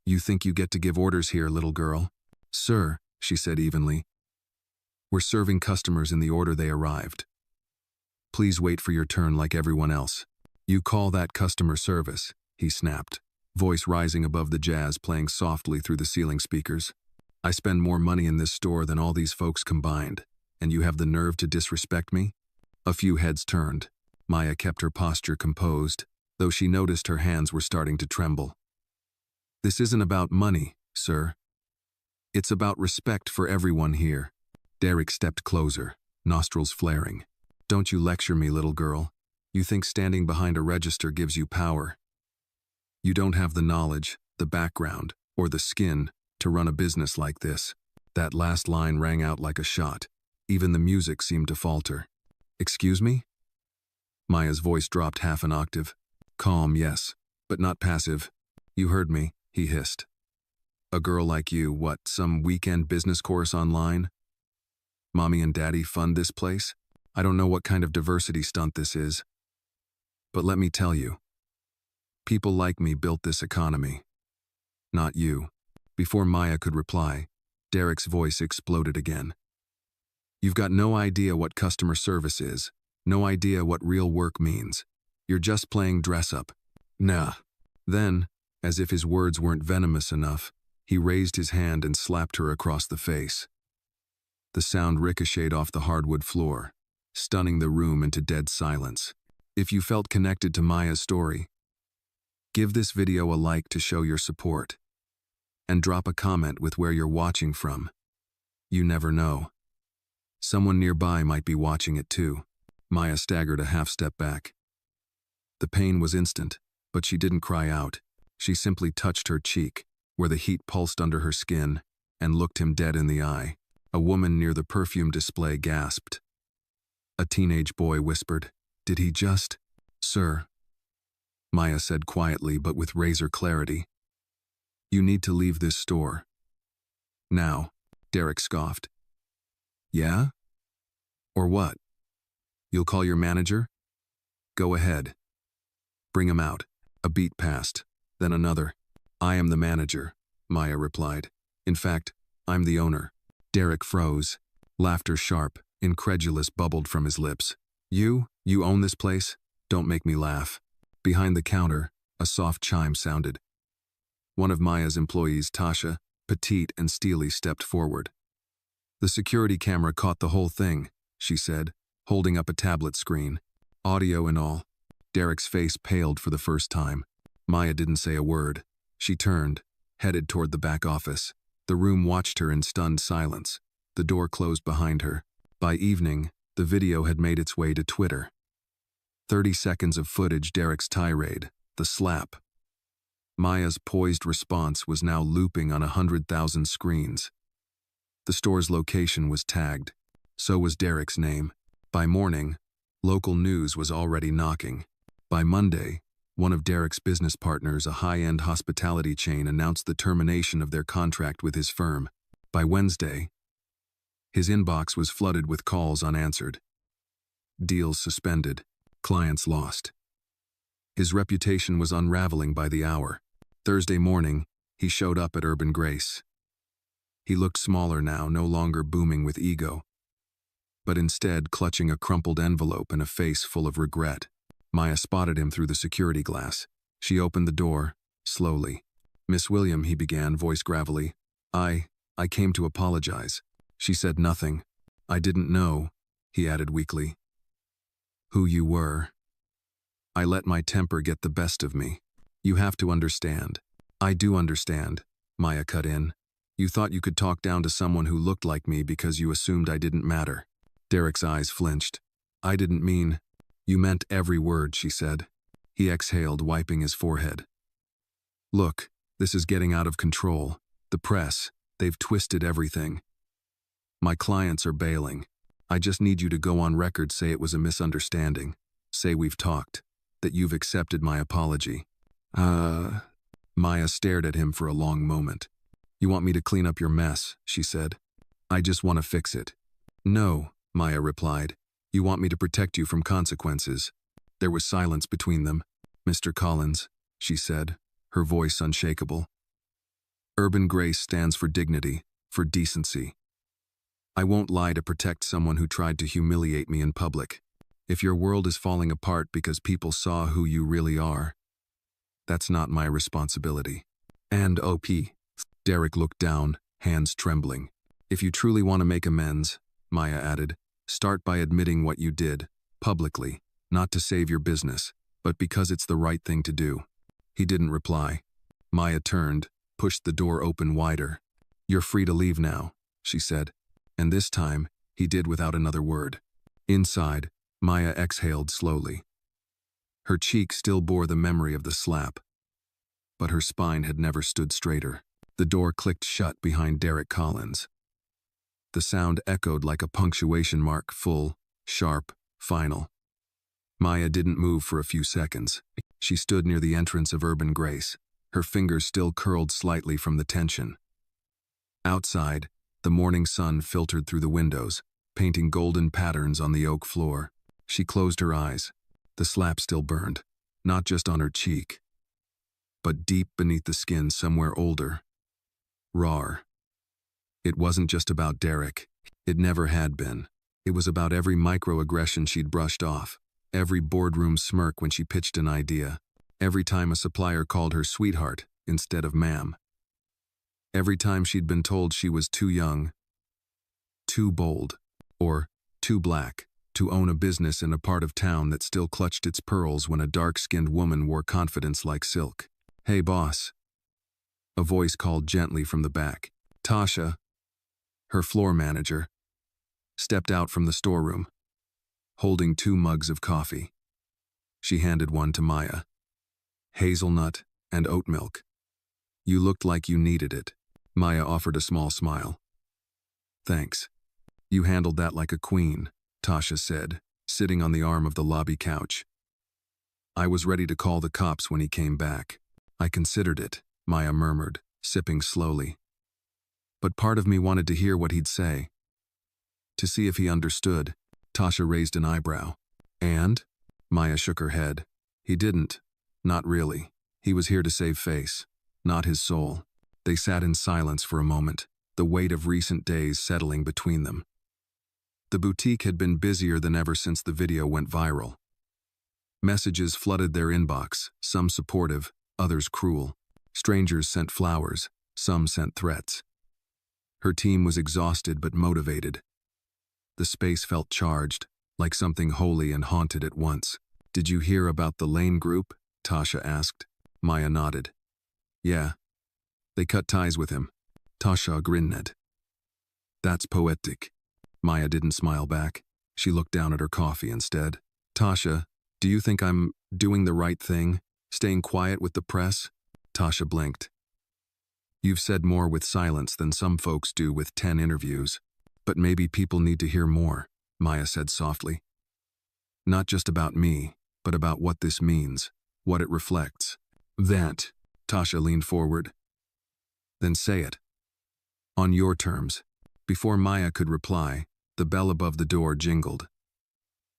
You think you get to give orders here, little girl? Sir, she said evenly. We're serving customers in the order they arrived. Please wait for your turn like everyone else. You call that customer service, he snapped, voice rising above the jazz playing softly through the ceiling speakers. I spend more money in this store than all these folks combined, and you have the nerve to disrespect me? A few heads turned. Maya kept her posture composed, though she noticed her hands were starting to tremble. This isn't about money, sir. It's about respect for everyone here. Derek stepped closer, nostrils flaring. Don't you lecture me, little girl. You think standing behind a register gives you power. You don't have the knowledge, the background, or the skin to run a business like this. That last line rang out like a shot. Even the music seemed to falter. Excuse me? Maya's voice dropped half an octave. Calm, yes, but not passive. You heard me, he hissed. A girl like you, what, some weekend business course online? Mommy and Daddy fund this place? I don't know what kind of diversity stunt this is. But let me tell you, people like me built this economy. Not you. Before Maya could reply, Derek's voice exploded again. You've got no idea what customer service is, no idea what real work means. You're just playing dress-up. Nah. Then, as if his words weren't venomous enough, he raised his hand and slapped her across the face. The sound ricocheted off the hardwood floor, stunning the room into dead silence. If you felt connected to Maya's story, give this video a like to show your support. And drop a comment with where you're watching from. You never know. Someone nearby might be watching it too. Maya staggered a half step back. The pain was instant, but she didn't cry out. She simply touched her cheek, where the heat pulsed under her skin, and looked him dead in the eye. A woman near the perfume display gasped. A teenage boy whispered, "Did he just?" "Sir," Maya said quietly but with razor clarity. "You need to leave this store." "Now," Derek scoffed. "Yeah? Or what? You'll call your manager?" "Go ahead. Bring him out." A beat passed, then another. "I am the manager," Maya replied. "In fact, I'm the owner." Derek froze. Laughter sharp, incredulous bubbled from his lips. You own this place? Don't make me laugh." Behind the counter, a soft chime sounded. One of Maya's employees, Tasha, petite and steely, stepped forward. "The security camera caught the whole thing," she said, holding up a tablet screen. "Audio and all." Derek's face paled for the first time. Maya didn't say a word. She turned, headed toward the back office. The room watched her in stunned silence. The door closed behind her. By evening, the video had made its way to Twitter. 30 seconds of footage Derek's tirade, the slap. Maya's poised response was now looping on 100,000 screens. The store's location was tagged. So was Derek's name. By morning, local news was already knocking. By Monday, one of Derek's business partners, a high-end hospitality chain, announced the termination of their contract with his firm. By Wednesday, his inbox was flooded with calls unanswered. Deals suspended. Clients lost. His reputation was unraveling by the hour. Thursday morning, he showed up at Urban Grace. He looked smaller now, no longer booming with ego, but instead clutching a crumpled envelope and a face full of regret. Maya spotted him through the security glass. She opened the door, slowly. "Miss William," he began, voice gravelly. I came to apologize." She said nothing. "I didn't know," he added weakly, "who you were. I let my temper get the best of me. You have to understand." "I do understand," Maya cut in. "You thought you could talk down to someone who looked like me because you assumed I didn't matter." Derek's eyes flinched. "I didn't mean—" "You meant every word," she said. He exhaled, wiping his forehead. "Look, this is getting out of control. The press, they've twisted everything. My clients are bailing. I just need you to go on record, say it was a misunderstanding. Say we've talked, that you've accepted my apology." Maya stared at him for a long moment. "You want me to clean up your mess," she said. "I just want to fix it." "No," Maya replied. "You want me to protect you from consequences." There was silence between them. "Mr. Collins," she said, her voice unshakable. Urban grace stands for dignity, for decency. I won't lie to protect someone who tried to humiliate me in public. If your world is falling apart because people saw who you really are, that's not my responsibility. And OP. Derek looked down, hands trembling. If you truly want to make amends, Maya added, start by admitting what you did, publicly, not to save your business, but because it's the right thing to do. He didn't reply. Maya turned, pushed the door open wider. You're free to leave now, she said, and this time, he did without another word. Inside, Maya exhaled slowly. Her cheek still bore the memory of the slap, but her spine had never stood straighter. The door clicked shut behind Derek Collins. The sound echoed like a punctuation mark, full, sharp, final. Maya didn't move for a few seconds. She stood near the entrance of Urban Grace, her fingers still curled slightly from the tension. Outside, the morning sun filtered through the windows, painting golden patterns on the oak floor. She closed her eyes. The slap still burned, not just on her cheek, but deep beneath the skin somewhere older, rawer. It wasn't just about Derek. It never had been. It was about every microaggression she'd brushed off, every boardroom smirk when she pitched an idea, every time a supplier called her sweetheart instead of ma'am, every time she'd been told she was too young, too bold, or too black to own a business in a part of town that still clutched its pearls when a dark-skinned woman wore confidence like silk. Hey, boss. A voice called gently from the back. Tasha, her floor manager, stepped out from the storeroom, holding 2 mugs of coffee. She handed one to Maya. Hazelnut and oat milk. You looked like you needed it. Maya offered a small smile. Thanks. You handled that like a queen, Tasha said, sitting on the arm of the lobby couch. I was ready to call the cops when he came back. I considered it, Maya murmured, sipping slowly. But part of me wanted to hear what he'd say. To see if he understood. Tasha raised an eyebrow. And? Maya shook her head. He didn't. Not really. He was here to save face, not his soul. They sat in silence for a moment, the weight of recent days settling between them. The boutique had been busier than ever since the video went viral. Messages flooded their inbox, some supportive, others cruel. Strangers sent flowers, some sent threats. Her team was exhausted but motivated. The space felt charged, like something holy and haunted at once. Did you hear about the Lane Group? Tasha asked. Maya nodded. Yeah. They cut ties with him. Tasha grinned. That's poetic. Maya didn't smile back. She looked down at her coffee instead. Tasha, do you think I'm doing the right thing? Staying quiet with the press? Tasha blinked. You've said more with silence than some folks do with 10 interviews. But maybe people need to hear more, Maya said softly. Not just about me, but about what this means, what it reflects. That, Tasha leaned forward. Then say it. On your terms. Before Maya could reply, the bell above the door jingled.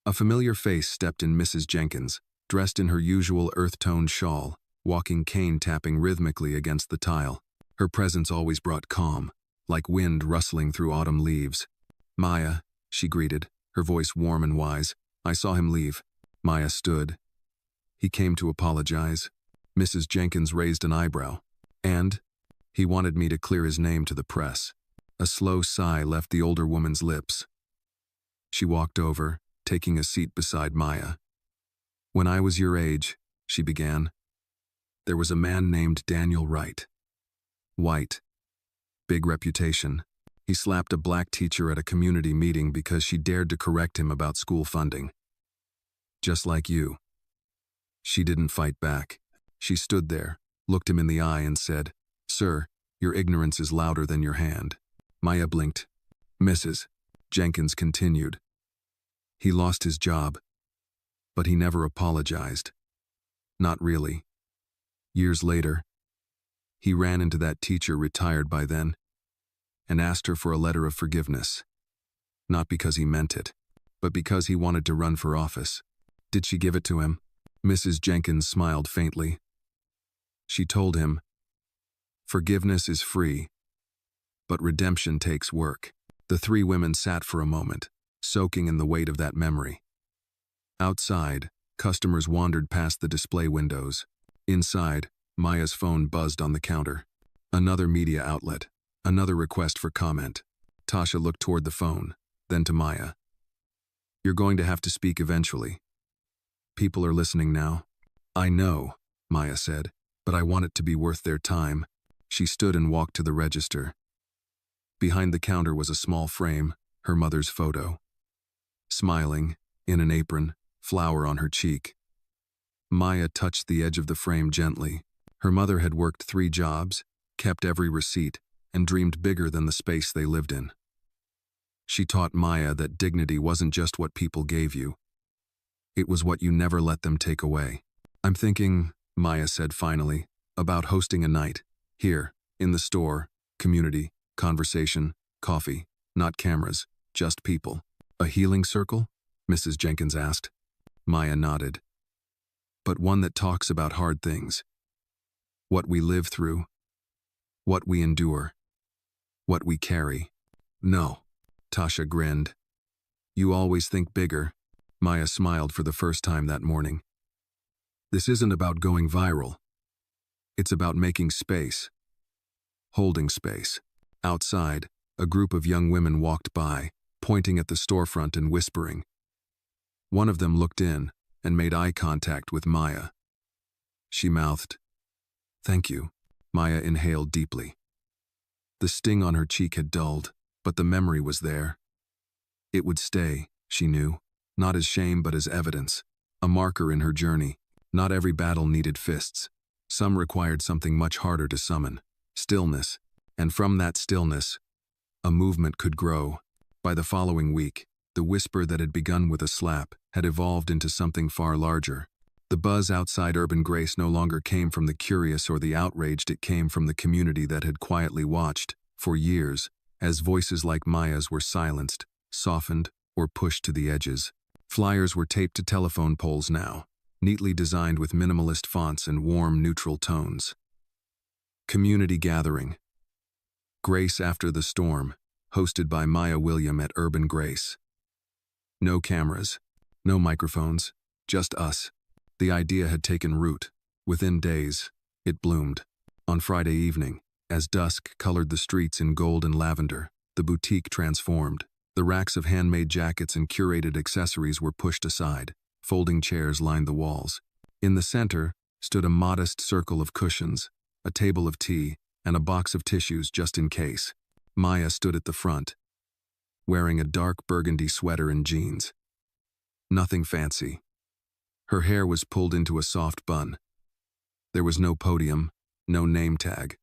A familiar face stepped in Mrs. Jenkins, dressed in her usual earth-toned shawl, walking cane-tapping rhythmically against the tile. Her presence always brought calm, like wind rustling through autumn leaves. Maya, she greeted, her voice warm and wise. I saw him leave. Maya stood. He came to apologize. Mrs. Jenkins raised an eyebrow. And? He wanted me to clear his name to the press. A slow sigh left the older woman's lips. She walked over, taking a seat beside Maya. When I was your age, she began, there was a man named Daniel Wright. White. Big reputation. He slapped a black teacher at a community meeting because she dared to correct him about school funding. Just like you. She didn't fight back. She stood there, looked him in the eye and said, Sir, your ignorance is louder than your hand. Maya blinked. Mrs. Jenkins continued. He lost his job, but he never apologized. Not really. Years later, he ran into that teacher retired by then and asked her for a letter of forgiveness. Not because he meant it, but because he wanted to run for office. Did she give it to him? Mrs. Jenkins smiled faintly. She told him, Forgiveness is free, but redemption takes work. The three women sat for a moment, soaking in the weight of that memory. Outside, customers wandered past the display windows. Inside, Maya's phone buzzed on the counter. Another media outlet. Another request for comment. Tasha looked toward the phone, then to Maya. "You're going to have to speak eventually. People are listening now." "I know," Maya said, "but I want it to be worth their time." She stood and walked to the register. Behind the counter was a small frame, her mother's photo. Smiling, in an apron, flour on her cheek. Maya touched the edge of the frame gently. Her mother had worked 3 jobs, kept every receipt, and dreamed bigger than the space they lived in. She taught Maya that dignity wasn't just what people gave you. It was what you never let them take away. "I'm thinking," Maya said finally, "about hosting a night. Here, in the store, community, conversation, coffee, not cameras, just people." "A healing circle?" Mrs. Jenkins asked. Maya nodded. "But one that talks about hard things. What we live through. What we endure. What we carry." "No." Tasha grinned. "You always think bigger." Maya smiled for the first time that morning. "This isn't about going viral. It's about making space. Holding space." Outside, a group of young women walked by, pointing at the storefront and whispering. One of them looked in and made eye contact with Maya. She mouthed, "Thank you." Maya inhaled deeply. The sting on her cheek had dulled, but the memory was there. It would stay, she knew, not as shame but as evidence, a marker in her journey. Not every battle needed fists. Some required something much harder to summon, stillness, and from that stillness, a movement could grow. By the following week, the whisper that had begun with a slap had evolved into something far larger. The buzz outside Urban Grace no longer came from the curious or the outraged, it came from the community that had quietly watched, for years, as voices like Maya's were silenced, softened, or pushed to the edges. Flyers were taped to telephone poles now, neatly designed with minimalist fonts and warm, neutral tones. Community gathering. Grace After the Storm, hosted by Maya William at Urban Grace. No cameras, no microphones, just us. The idea had taken root. Within days, it bloomed. On Friday evening, as dusk colored the streets in gold and lavender, the boutique transformed. The racks of handmade jackets and curated accessories were pushed aside. Folding chairs lined the walls. In the center stood a modest circle of cushions, a table of tea, and a box of tissues just in case. Maya stood at the front, wearing a dark burgundy sweater and jeans. Nothing fancy. Her hair was pulled into a soft bun. There was no podium, no name tag,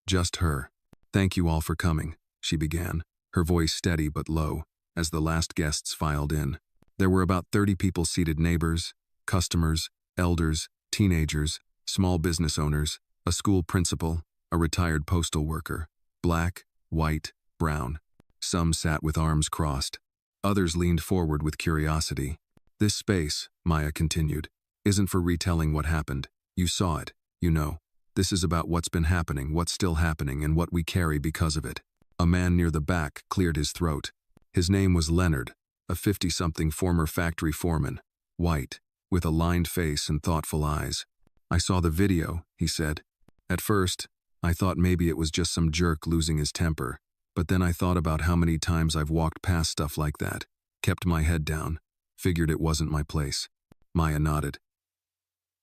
just her. "Thank you all for coming," she began, her voice steady but low, as the last guests filed in. There were about 30 people seated: neighbors, customers, elders, teenagers, small business owners, a school principal, a retired postal worker. Black, white, brown. Some sat with arms crossed. Others leaned forward with curiosity. "This space," Maya continued, "isn't for retelling what happened. You saw it, you know. This is about what's been happening, what's still happening, and what we carry because of it." A man near the back cleared his throat. His name was Leonard, a 50-something former factory foreman, white, with a lined face and thoughtful eyes. "I saw the video," he said. "At first, I thought maybe it was just some jerk losing his temper, but then I thought about how many times I've walked past stuff like that, kept my head down, figured it wasn't my place." Maya nodded.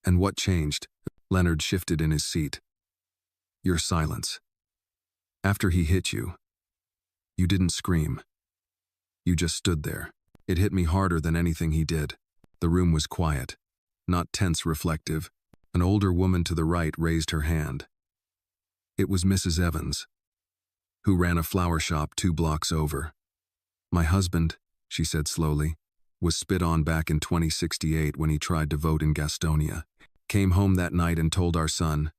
"And what changed?" Leonard shifted in his seat. "Your silence. After he hit you, you didn't scream. You just stood there. It hit me harder than anything he did." The room was quiet, not tense, reflective. An older woman to the right raised her hand. It was Mrs. Evans, who ran a flower shop 2 blocks over. "My husband," she said slowly, "was spit on back in 2068 when he tried to vote in Gastonia. Came home that night and told our son,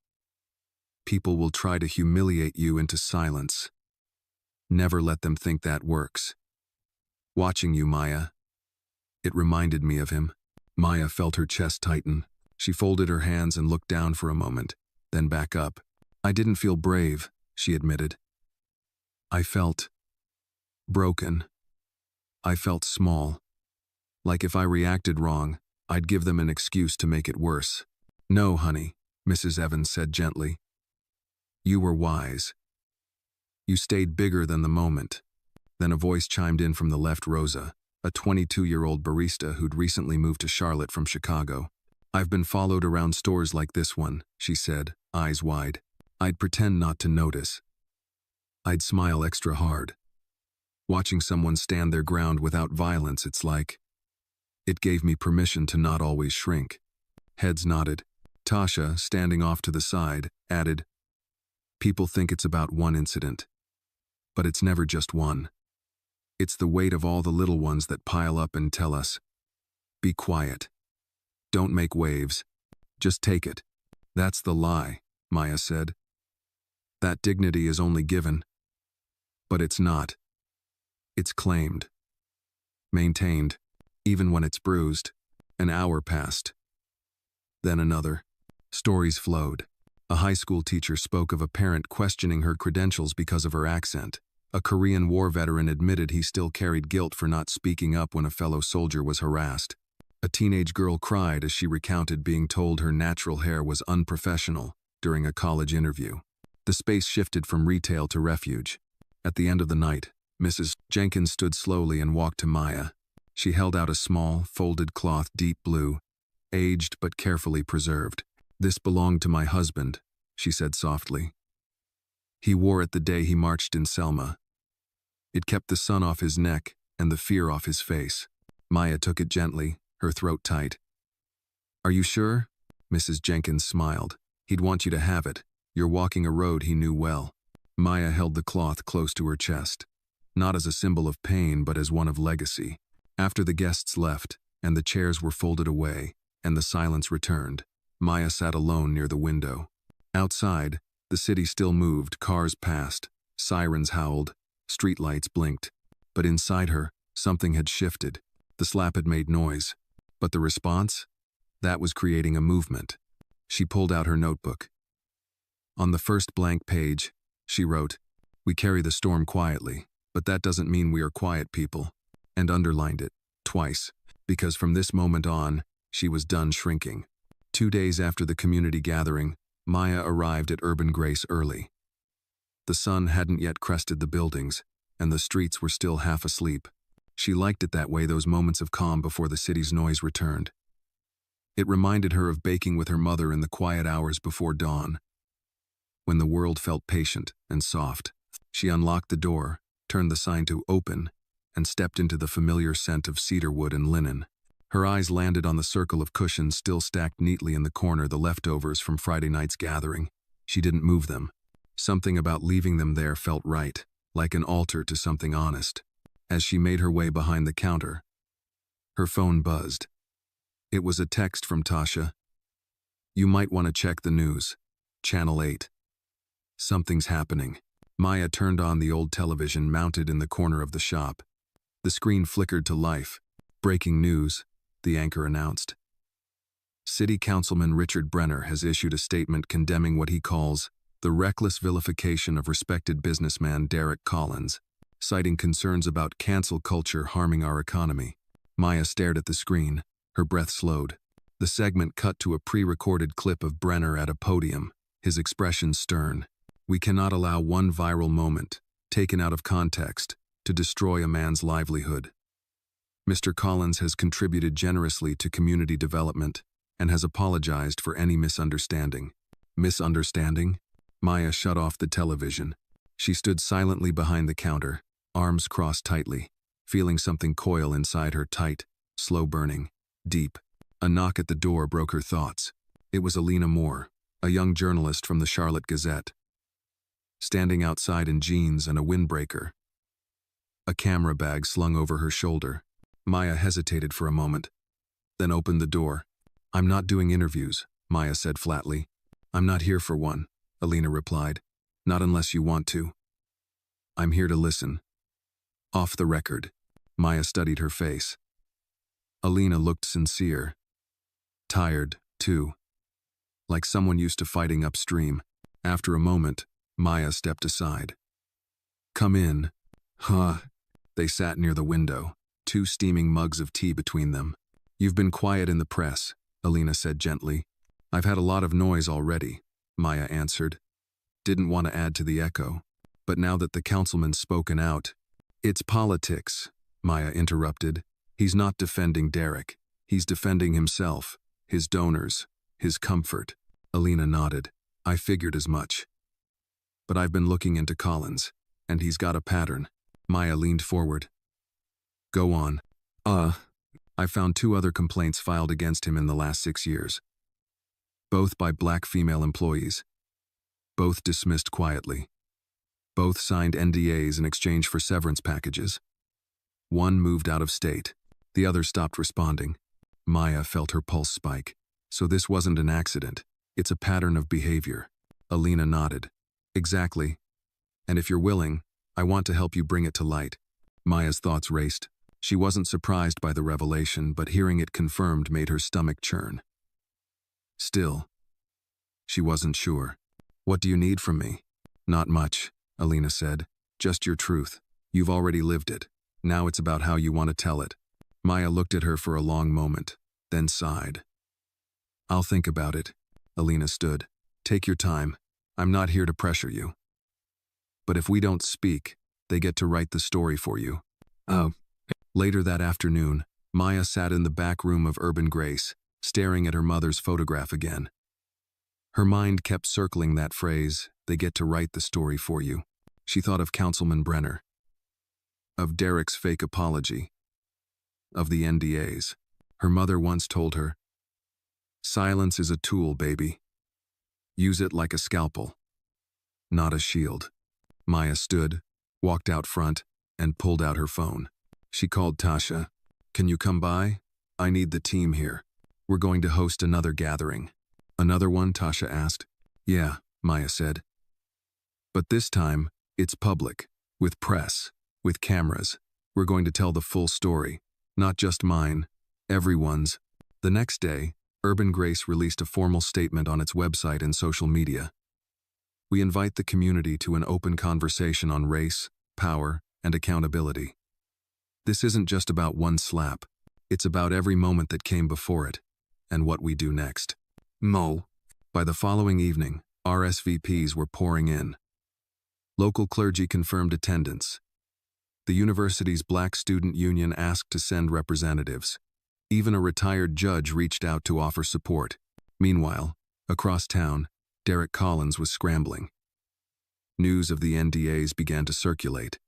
'People will try to humiliate you into silence. Never let them think that works.' Watching you, Maya." It reminded me of him. Maya felt her chest tighten. She folded her hands and looked down for a moment, then back up. I didn't feel brave, she admitted. I felt broken. I felt small. Like if I reacted wrong, I'd give them an excuse to make it worse. No, honey, Mrs. Evans said gently. You were wise. You stayed bigger than the moment. Then a voice chimed in from the left, Rosa, a 22-year-old barista who'd recently moved to Charlotte from Chicago. I've been followed around stores like this one, she said, eyes wide. I'd pretend not to notice. I'd smile extra hard. Watching someone stand their ground without violence, it's like... It gave me permission to not always shrink. Heads nodded. Tasha, standing off to the side, added, People think it's about one incident. But it's never just one. It's the weight of all the little ones that pile up and tell us, be quiet. Don't make waves. Just take it. That's the lie, Maya said. That dignity is only given. But it's not. It's claimed. Maintained, even when it's bruised. An hour passed. Then another. Stories flowed. A high school teacher spoke of a parent questioning her credentials because of her accent. A Korean War veteran admitted he still carried guilt for not speaking up when a fellow soldier was harassed. A teenage girl cried as she recounted being told her natural hair was unprofessional during a college interview. The space shifted from retail to refuge. At the end of the night, Mrs. Jenkins stood slowly and walked to Maya. She held out a small, folded cloth, deep blue, aged but carefully preserved. This belonged to my husband, she said softly. He wore it the day he marched in Selma. It kept the sun off his neck and the fear off his face. Maya took it gently, her throat tight. Are you sure? Mrs. Jenkins smiled. He'd want you to have it. You're walking a road he knew well. Maya held the cloth close to her chest, not as a symbol of pain but as one of legacy. After the guests left, and the chairs were folded away, and the silence returned, Maya sat alone near the window. Outside, the city still moved, cars passed, sirens howled, streetlights blinked. But inside her, something had shifted. The slap had made noise. But the response? That was creating a movement. She pulled out her notebook. On the first blank page, she wrote, We carry the storm quietly, but that doesn't mean we are quiet people. And underlined it, twice, because from this moment on, she was done shrinking. 2 days after the community gathering, Maya arrived at Urban Grace early. The sun hadn't yet crested the buildings, and the streets were still half asleep. She liked it that way, those moments of calm before the city's noise returned. It reminded her of baking with her mother in the quiet hours before dawn, when the world felt patient and soft. She unlocked the door, turned the sign to open, and stepped into the familiar scent of cedarwood and linen. Her eyes landed on the circle of cushions still stacked neatly in the corner, the leftovers from Friday night's gathering. She didn't move them. Something about leaving them there felt right, like an altar to something honest. As she made her way behind the counter, her phone buzzed. It was a text from Tasha. You might want to check the news. Channel 8. Something's happening. Maya turned on the old television mounted in the corner of the shop. The screen flickered to life. Breaking news, the anchor announced. City Councilman Richard Brenner has issued a statement condemning what he calls the reckless vilification of respected businessman Derek Collins, citing concerns about cancel culture harming our economy. Maya stared at the screen, her breath slowed. The segment cut to a pre-recorded clip of Brenner at a podium, his expression stern. We cannot allow one viral moment, taken out of context, to destroy a man's livelihood. Mr. Collins has contributed generously to community development and has apologized for any misunderstanding. Misunderstanding? Maya shut off the television. She stood silently behind the counter, arms crossed tightly, feeling something coil inside her, tight, slow burning, deep. A knock at the door broke her thoughts. It was Alina Moore, a young journalist from the Charlotte Gazette, standing outside in jeans and a windbreaker, a camera bag slung over her shoulder. Maya hesitated for a moment, then opened the door. I'm not doing interviews, Maya said flatly. I'm not here for one, Alina replied. Not unless you want to. I'm here to listen. Off the record. Maya studied her face. Alina looked sincere. Tired, too. Like someone used to fighting upstream. After a moment, Maya stepped aside. "Come in." "Huh." They sat near the window, 2 steaming mugs of tea between them. "You've been quiet in the press," Alina said gently. "I've had a lot of noise already," Maya answered. Didn't want to add to the echo. But now that the councilman's spoken out— "It's politics," Maya interrupted. "He's not defending Derek. He's defending himself, his donors, his comfort." Alina nodded. "I figured as much. But I've been looking into Collins, and he's got a pattern." Maya leaned forward. "Go on." I found 2 other complaints filed against him in the last 6 years. Both by black female employees. Both dismissed quietly. Both signed NDAs in exchange for severance packages. One moved out of state. The other stopped responding. Maya felt her pulse spike. "So this wasn't an accident. It's a pattern of behavior." Alina nodded. "Exactly. And if you're willing, I want to help you bring it to light." Maya's thoughts raced. She wasn't surprised by the revelation, but hearing it confirmed made her stomach churn. Still, she wasn't sure. "What do you need from me?" "Not much," Alina said. "Just your truth. You've already lived it. Now it's about how you want to tell it." Maya looked at her for a long moment, then sighed. "I'll think about it." Alina stood. "Take your time. I'm not here to pressure you. But if we don't speak, they get to write the story for you." "Oh." Later that afternoon, Maya sat in the back room of Urban Grace, staring at her mother's photograph again. Her mind kept circling that phrase, "They get to write the story for you." She thought of Councilman Brenner, of Derek's fake apology, of the NDAs. Her mother once told her, "Silence is a tool, baby. Use it like a scalpel, not a shield." Maya stood, walked out front, and pulled out her phone. She called Tasha. "Can you come by? I need the team here. We're going to host another gathering." "Another one?" Tasha asked. "Yeah," Maya said. "But this time, it's public, with press, with cameras. We're going to tell the full story, not just mine, everyone's." The next day, Urban Grace released a formal statement on its website and social media. "We invite the community to an open conversation on race, power, and accountability. This isn't just about one slap. It's about every moment that came before it, and what we do next." Mo. By the following evening, RSVPs were pouring in. Local clergy confirmed attendance. The university's Black Student Union asked to send representatives. Even a retired judge reached out to offer support. Meanwhile, across town, Derek Collins was scrambling. News of the NDAs began to circulate.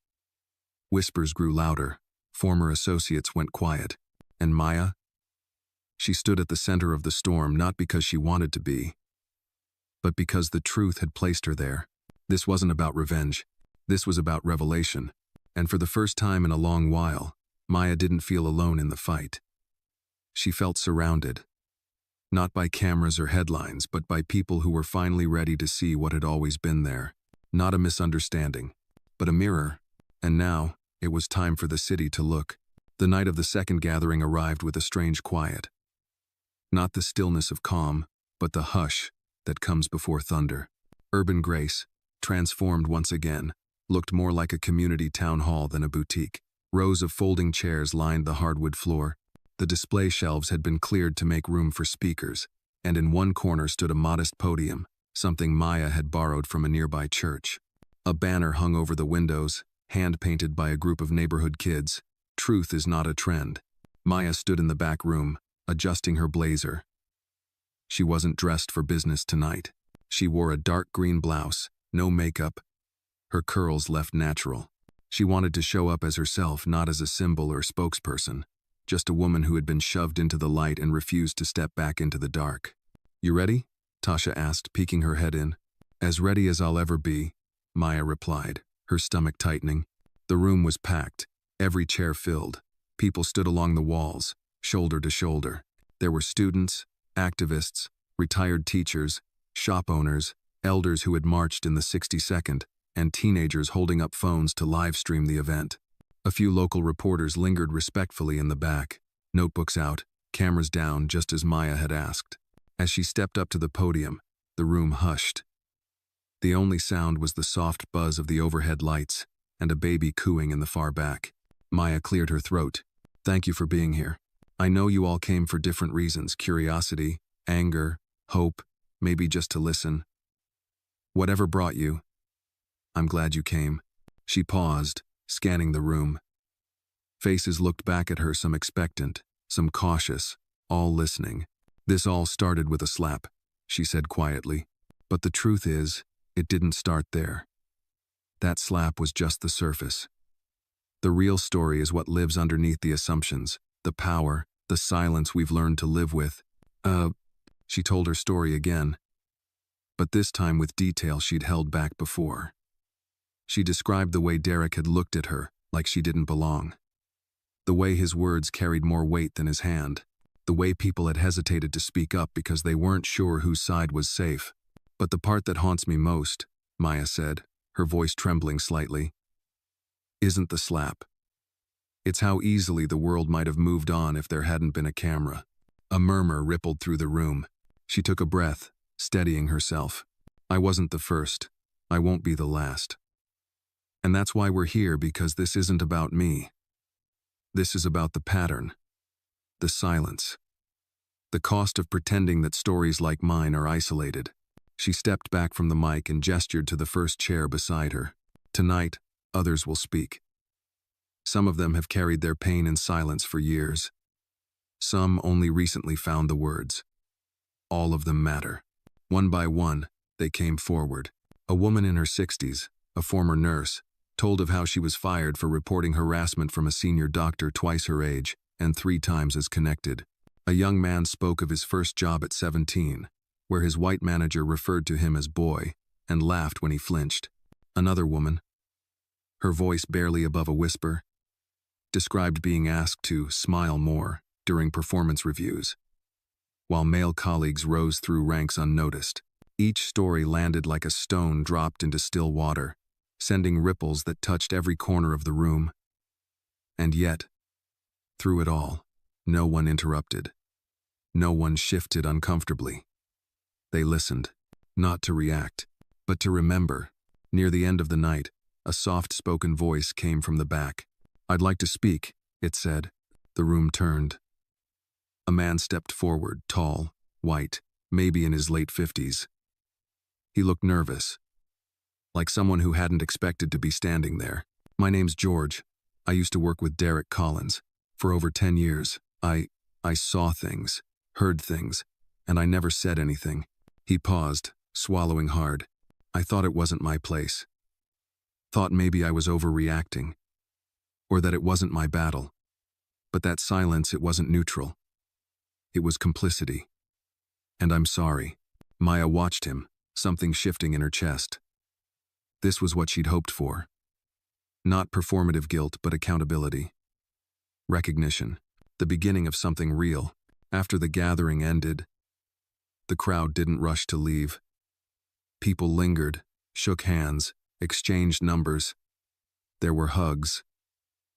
Whispers grew louder. Former associates went quiet. And Maya? She stood at the center of the storm not because she wanted to be, but because the truth had placed her there. This wasn't about revenge. This was about revelation. And for the first time in a long while, Maya didn't feel alone in the fight. She felt surrounded. Not by cameras or headlines, but by people who were finally ready to see what had always been there. Not a misunderstanding, but a mirror. And now, it was time for the city to look. The night of the second gathering arrived with a strange quiet. Not the stillness of calm, but the hush that comes before thunder. Urban Grace, transformed once again, looked more like a community town hall than a boutique. Rows of folding chairs lined the hardwood floor. The display shelves had been cleared to make room for speakers, and in one corner stood a modest podium, something Maya had borrowed from a nearby church. A banner hung over the windows, hand-painted by a group of neighborhood kids. "Truth is not a trend." Maya stood in the back room, adjusting her blazer. She wasn't dressed for business tonight. She wore a dark green blouse, no makeup. Her curls left natural. She wanted to show up as herself, not as a symbol or spokesperson. Just a woman who had been shoved into the light and refused to step back into the dark. "You ready?" Tasha asked, peeking her head in. "As ready as I'll ever be," Maya replied, her stomach tightening. The room was packed, every chair filled. People stood along the walls, shoulder to shoulder. There were students, activists, retired teachers, shop owners, elders who had marched in the 62nd, and teenagers holding up phones to live stream the event. A few local reporters lingered respectfully in the back, notebooks out, cameras down, just as Maya had asked. As she stepped up to the podium, the room hushed. The only sound was the soft buzz of the overhead lights and a baby cooing in the far back. Maya cleared her throat. "Thank you for being here. I know you all came for different reasons: curiosity, anger, hope, maybe just to listen. Whatever brought you, I'm glad you came." She paused, scanning the room. Faces looked back at her, some expectant, some cautious, all listening. "This all started with a slap," she said quietly. "But the truth is, it didn't start there. That slap was just the surface. The real story is what lives underneath the assumptions, the power, the silence we've learned to live with." She told her story again, but this time with detail she'd held back before. She described the way Derek had looked at her, like she didn't belong. The way his words carried more weight than his hand. The way people had hesitated to speak up because they weren't sure whose side was safe. "But the part that haunts me most," Maya said, her voice trembling slightly, "isn't the slap. It's how easily the world might have moved on if there hadn't been a camera." A murmur rippled through the room. She took a breath, steadying herself. "I wasn't the first. I won't be the last. And that's why we're here, because this isn't about me. This is about the pattern, the silence, the cost of pretending that stories like mine are isolated." She stepped back from the mic and gestured to the first chair beside her. "Tonight, others will speak. Some of them have carried their pain in silence for years. Some only recently found the words. All of them matter." One by one, they came forward. A woman in her 60s, a former nurse, told of how she was fired for reporting harassment from a senior doctor twice her age and 3 times as connected. A young man spoke of his first job at 17, where his white manager referred to him as boy and laughed when he flinched. Another woman, her voice barely above a whisper, described being asked to smile more during performance reviews, while male colleagues rose through ranks unnoticed. Each story landed like a stone dropped into still water, sending ripples that touched every corner of the room. And yet, through it all, no one interrupted. No one shifted uncomfortably. They listened, not to react, but to remember. Near the end of the night, a soft-spoken voice came from the back. "I'd like to speak," it said. The room turned. A man stepped forward, tall, white, maybe in his late 50s. He looked nervous, like someone who hadn't expected to be standing there. "My name's George. I used to work with Derek Collins. For over 10 years, I saw things, heard things, and I never said anything." He paused, swallowing hard. "I thought it wasn't my place. Thought maybe I was overreacting, or that it wasn't my battle. But that silence, it wasn't neutral. It was complicity. And I'm sorry." Maya watched him, something shifting in her chest. This was what she'd hoped for. Not performative guilt, but accountability. Recognition. The beginning of something real. After the gathering ended, the crowd didn't rush to leave. People lingered, shook hands, exchanged numbers. There were hugs,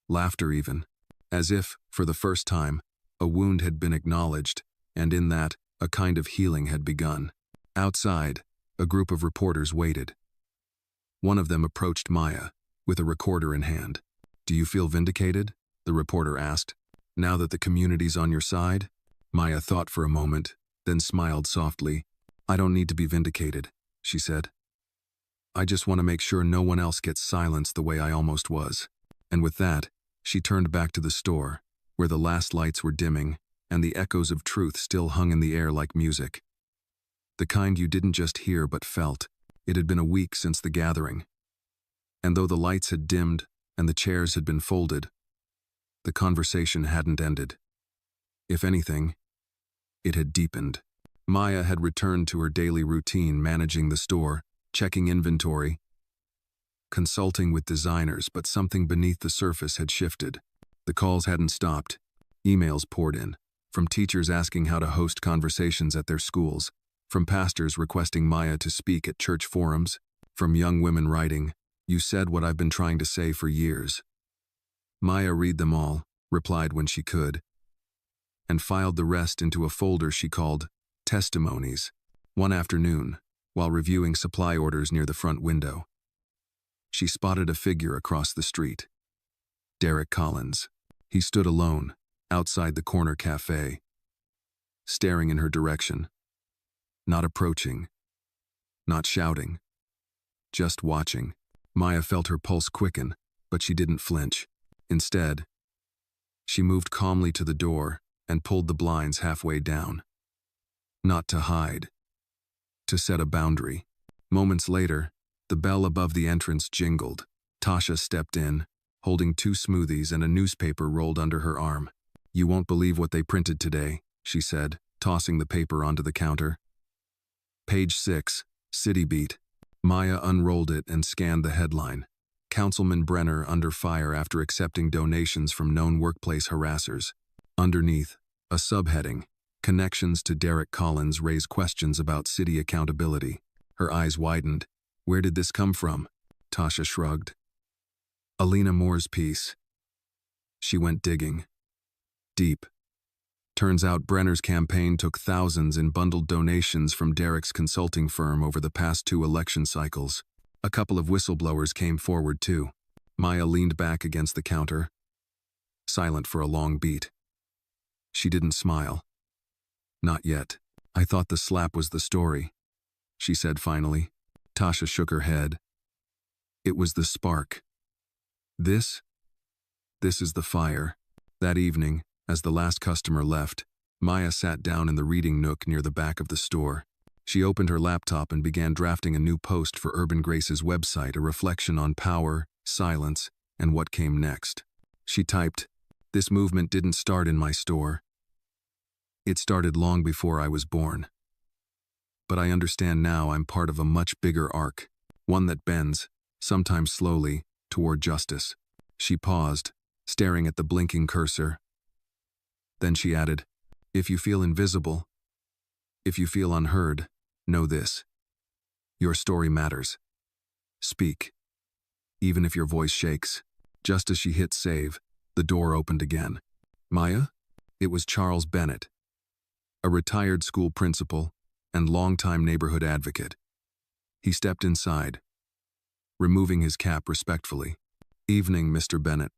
laughter even, as if, for the first time, a wound had been acknowledged, and in that, a kind of healing had begun. Outside, a group of reporters waited. One of them approached Maya, with a recorder in hand. "Do you feel vindicated?" the reporter asked. "Now that the community's on your side?" Maya thought for a moment, then smiled softly. "I don't need to be vindicated," she said. "I just want to make sure no one else gets silenced the way I almost was." And with that, she turned back to the store, where the last lights were dimming, and the echoes of truth still hung in the air like music. The kind you didn't just hear but felt. It had been a week since the gathering. And though the lights had dimmed and the chairs had been folded, the conversation hadn't ended. If anything, it had deepened. Maya had returned to her daily routine, managing the store, checking inventory, consulting with designers, but something beneath the surface had shifted. The calls hadn't stopped. Emails poured in, from teachers asking how to host conversations at their schools, from pastors requesting Maya to speak at church forums, from young women writing, "You said what I've been trying to say for years." Maya read them all, replied when she could, and filed the rest into a folder she called Testimonies. One afternoon, while reviewing supply orders near the front window. She spotted a figure across the street. Derek Collins. He stood alone, outside the corner cafe, staring in her direction. Not approaching. Not shouting. Just watching. Maya felt her pulse quicken, but she didn't flinch. Instead, she moved calmly to the door and pulled the blinds halfway down. Not to hide. To set a boundary. Moments later, the bell above the entrance jingled. Tasha stepped in, holding 2 smoothies and a newspaper rolled under her arm. "You won't believe what they printed today," she said, tossing the paper onto the counter. Page 6, City Beat. Maya unrolled it and scanned the headline. Councilman Brenner under fire after accepting donations from known workplace harassers. Underneath, a subheading, Connections to Derek Collins raise questions about city accountability. Her eyes widened. Where did this come from? Tasha shrugged. Alina Moore's piece. She went digging. Deep. Turns out Brenner's campaign took thousands in bundled donations from Derek's consulting firm over the past 2 election cycles. A couple of whistleblowers came forward too. Maya leaned back against the counter, silent for a long beat. She didn't smile. Not yet. I thought the slap was the story, she said finally. Tasha shook her head. It was the spark. This is the fire. That evening, as the last customer left, Maya sat down in the reading nook near the back of the store. She opened her laptop and began drafting a new post for Urban Grace's website, a reflection on power, silence, and what came next. She typed, "This movement didn't start in my store. It started long before I was born. But I understand now I'm part of a much bigger arc, one that bends, sometimes slowly, toward justice." She paused, staring at the blinking cursor. Then she added, "If you feel invisible, if you feel unheard, know this. Your story matters. Speak. Even if your voice shakes." Just as she hit save, the door opened again. Maya? It was Charles Bennett, a retired school principal and longtime neighborhood advocate. He stepped inside, removing his cap respectfully. "Evening, Mr. Bennett,"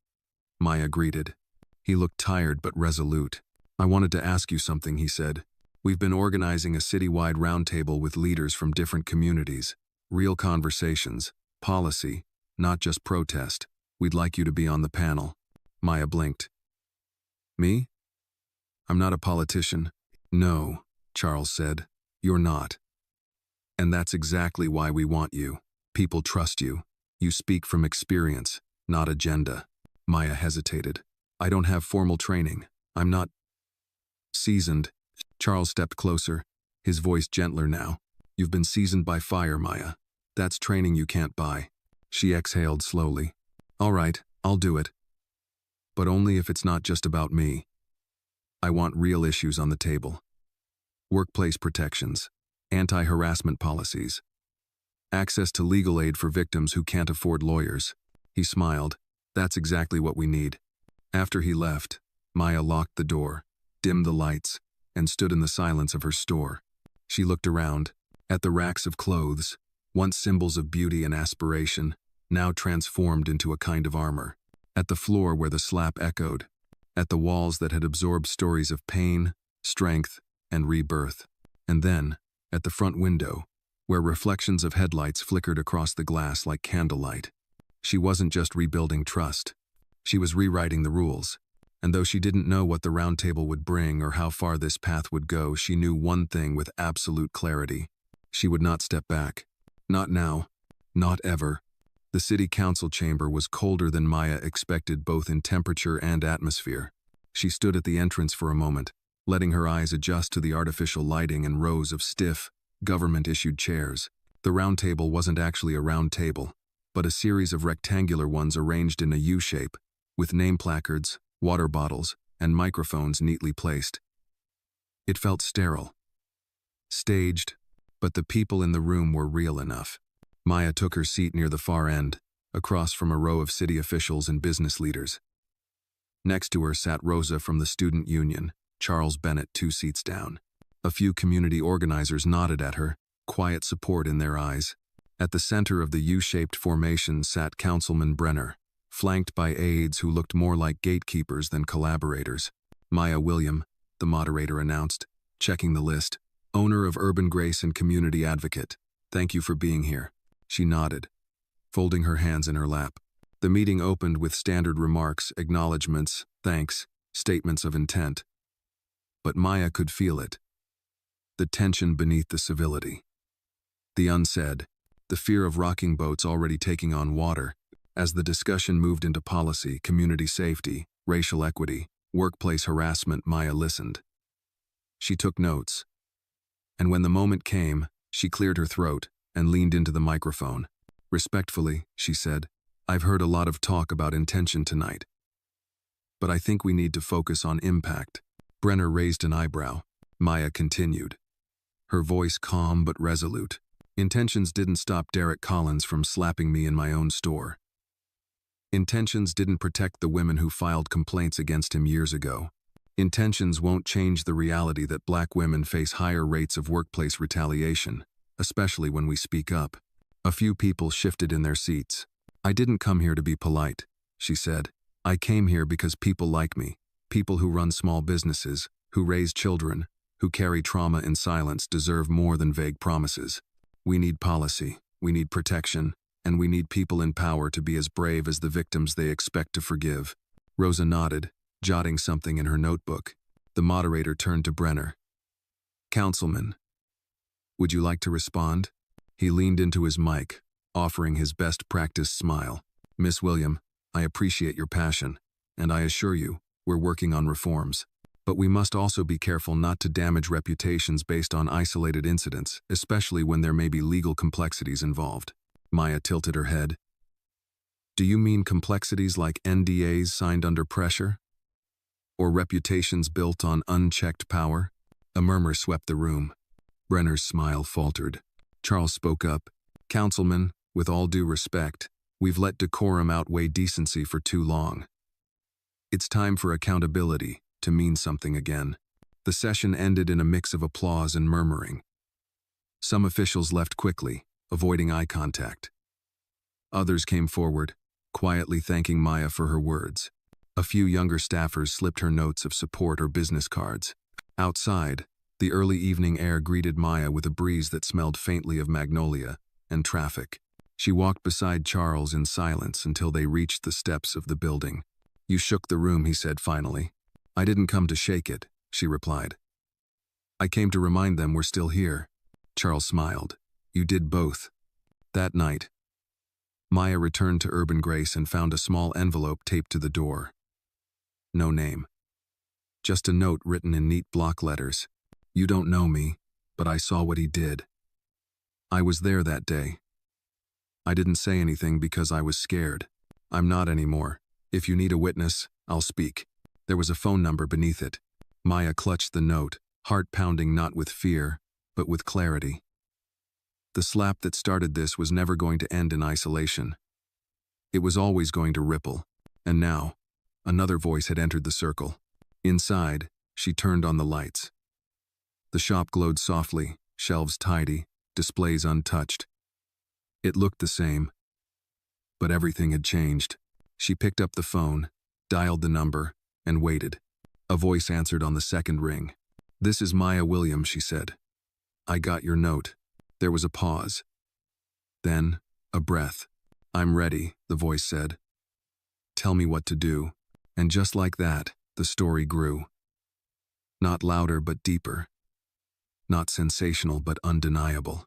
Maya greeted. He looked tired but resolute. "I wanted to ask you something," he said. "We've been organizing a citywide roundtable with leaders from different communities. Real conversations, policy, not just protest. We'd like you to be on the panel." Maya blinked. "Me? I'm not a politician." "No," Charles said. "You're not. And that's exactly why we want you. People trust you. You speak from experience, not agenda." Maya hesitated. "I don't have formal training. I'm not seasoned." Charles stepped closer, his voice gentler now. "You've been seasoned by fire, Maya. That's training you can't buy." She exhaled slowly. "All right, I'll do it. But only if it's not just about me. I want real issues on the table. Workplace protections, anti-harassment policies, access to legal aid for victims who can't afford lawyers." He smiled. "That's exactly what we need." After he left, Maya locked the door, dimmed the lights, and stood in the silence of her store. She looked around, at the racks of clothes, once symbols of beauty and aspiration, now transformed into a kind of armor. At the floor where the slap echoed, at the walls that had absorbed stories of pain, strength, and rebirth. And then, at the front window, where reflections of headlights flickered across the glass like candlelight. She wasn't just rebuilding trust. She was rewriting the rules. And though she didn't know what the roundtable would bring or how far this path would go, she knew one thing with absolute clarity. She would not step back. Not now. Not ever. The city council chamber was colder than Maya expected, both in temperature and atmosphere. She stood at the entrance for a moment, letting her eyes adjust to the artificial lighting and rows of stiff, government-issued chairs. The round table wasn't actually a round table, but a series of rectangular ones arranged in a U-shape, with name placards, water bottles, and microphones neatly placed. It felt sterile. Staged, but the people in the room were real enough. Maya took her seat near the far end, across from a row of city officials and business leaders. Next to her sat Rosa from the student union, Charles Bennett 2 seats down. A few community organizers nodded at her, quiet support in their eyes. At the center of the U-shaped formation sat Councilman Brenner, flanked by aides who looked more like gatekeepers than collaborators. Maya William, the moderator announced, checking the list, owner of Urban Grace and community advocate. Thank you for being here. She nodded, folding her hands in her lap. The meeting opened with standard remarks, acknowledgments, thanks, statements of intent. But Maya could feel it. The tension beneath the civility. The unsaid, the fear of rocking boats already taking on water. As the discussion moved into policy, community safety, racial equity, workplace harassment, Maya listened. She took notes. And when the moment came, she cleared her throat and leaned into the microphone. Respectfully, she said, I've heard a lot of talk about intention tonight. But I think we need to focus on impact. Brenner raised an eyebrow. Maya continued, her voice calm but resolute. Intentions didn't stop Derek Collins from slapping me in my own store. Intentions didn't protect the women who filed complaints against him years ago. Intentions won't change the reality that Black women face higher rates of workplace retaliation, especially when we speak up. A few people shifted in their seats. I didn't come here to be polite, she said. I came here because people like me, people who run small businesses, who raise children, who carry trauma in silence deserve more than vague promises. We need policy, we need protection, and we need people in power to be as brave as the victims they expect to forgive. Rosa nodded, jotting something in her notebook. The moderator turned to Brenner. Councilman, would you like to respond? He leaned into his mic, offering his best practice smile. Miss William, I appreciate your passion, and I assure you, we're working on reforms. But we must also be careful not to damage reputations based on isolated incidents, especially when there may be legal complexities involved. Maya tilted her head. Do you mean complexities like NDAs signed under pressure? Or reputations built on unchecked power? A murmur swept the room. Brenner's smile faltered. Charles spoke up. Councilman, with all due respect, we've let decorum outweigh decency for too long. It's time for accountability to mean something again. The session ended in a mix of applause and murmuring. Some officials left quickly, avoiding eye contact. Others came forward, quietly thanking Maya for her words. A few younger staffers slipped her notes of support or business cards. Outside, the early evening air greeted Maya with a breeze that smelled faintly of magnolia and traffic. She walked beside Charles in silence until they reached the steps of the building. You shook the room, he said finally. I didn't come to shake it, she replied. I came to remind them we're still here. Charles smiled. You did both. That night, Maya returned to Urban Grace and found a small envelope taped to the door. No name. Just a note written in neat block letters. You don't know me, but I saw what he did. I was there that day. I didn't say anything because I was scared. I'm not anymore. If you need a witness, I'll speak. There was a phone number beneath it. Maya clutched the note, heart pounding not with fear, but with clarity. The slap that started this was never going to end in isolation. It was always going to ripple. And now, another voice had entered the circle. Inside, she turned on the lights. The shop glowed softly, shelves tidy, displays untouched. It looked the same. But everything had changed. She picked up the phone, dialed the number, and waited. A voice answered on the second ring. This is Maya Williams, she said. I got your note. There was a pause. Then, a breath. I'm ready, the voice said. Tell me what to do. And just like that, the story grew. Not louder but deeper. Not sensational but undeniable.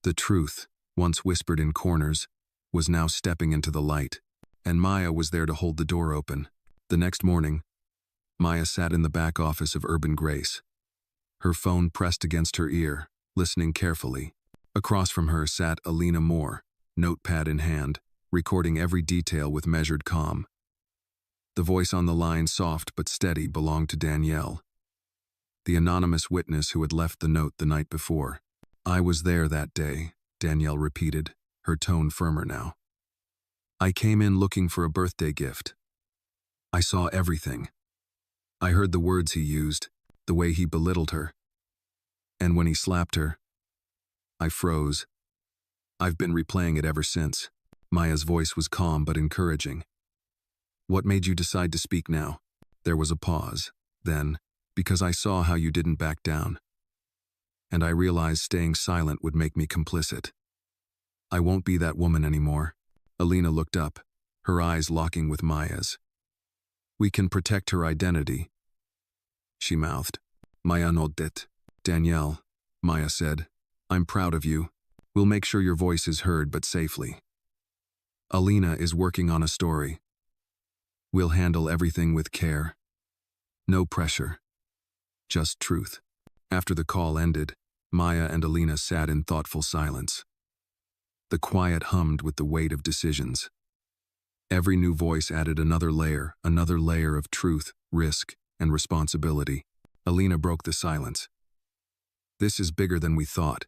The truth, once whispered in corners, was now stepping into the light, and Maya was there to hold the door open. The next morning, Maya sat in the back office of Urban Grace. Her phone pressed against her ear, listening carefully. Across from her sat Alina Moore, notepad in hand, recording every detail with measured calm. The voice on the line, soft but steady, belonged to Danielle, the anonymous witness who had left the note the night before. I was there that day, Danielle repeated, her tone firmer now. I came in looking for a birthday gift. I saw everything. I heard the words he used, the way he belittled her. And when he slapped her, I froze. I've been replaying it ever since. Maya's voice was calm but encouraging. What made you decide to speak now? There was a pause. Then, because I saw how you didn't back down. And I realized staying silent would make me complicit. I won't be that woman anymore. Alina looked up, her eyes locking with Maya's. We can protect her identity, she mouthed. Maya nodded. Danielle, Maya said, I'm proud of you. We'll make sure your voice is heard but safely. Alina is working on a story. We'll handle everything with care. No pressure. Just truth. After the call ended, Maya and Alina sat in thoughtful silence. The quiet hummed with the weight of decisions. Every new voice added another layer of truth, risk, and responsibility. Alina broke the silence. This is bigger than we thought.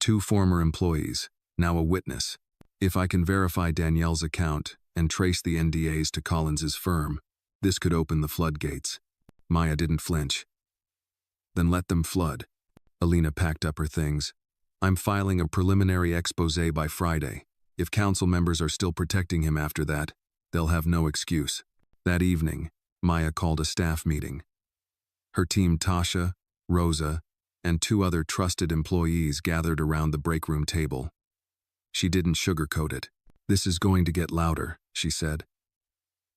2 former employees, now a witness. If I can verify Danielle's account and trace the NDAs to Collins's firm, this could open the floodgates. Maya didn't flinch. Then let them flood. Alina packed up her things. I'm filing a preliminary exposé by Friday. If council members are still protecting him after that, they'll have no excuse. That evening, Maya called a staff meeting. Her team, Tasha, Rosa, and 2 other trusted employees gathered around the break room table. She didn't sugarcoat it. This is going to get louder, she said.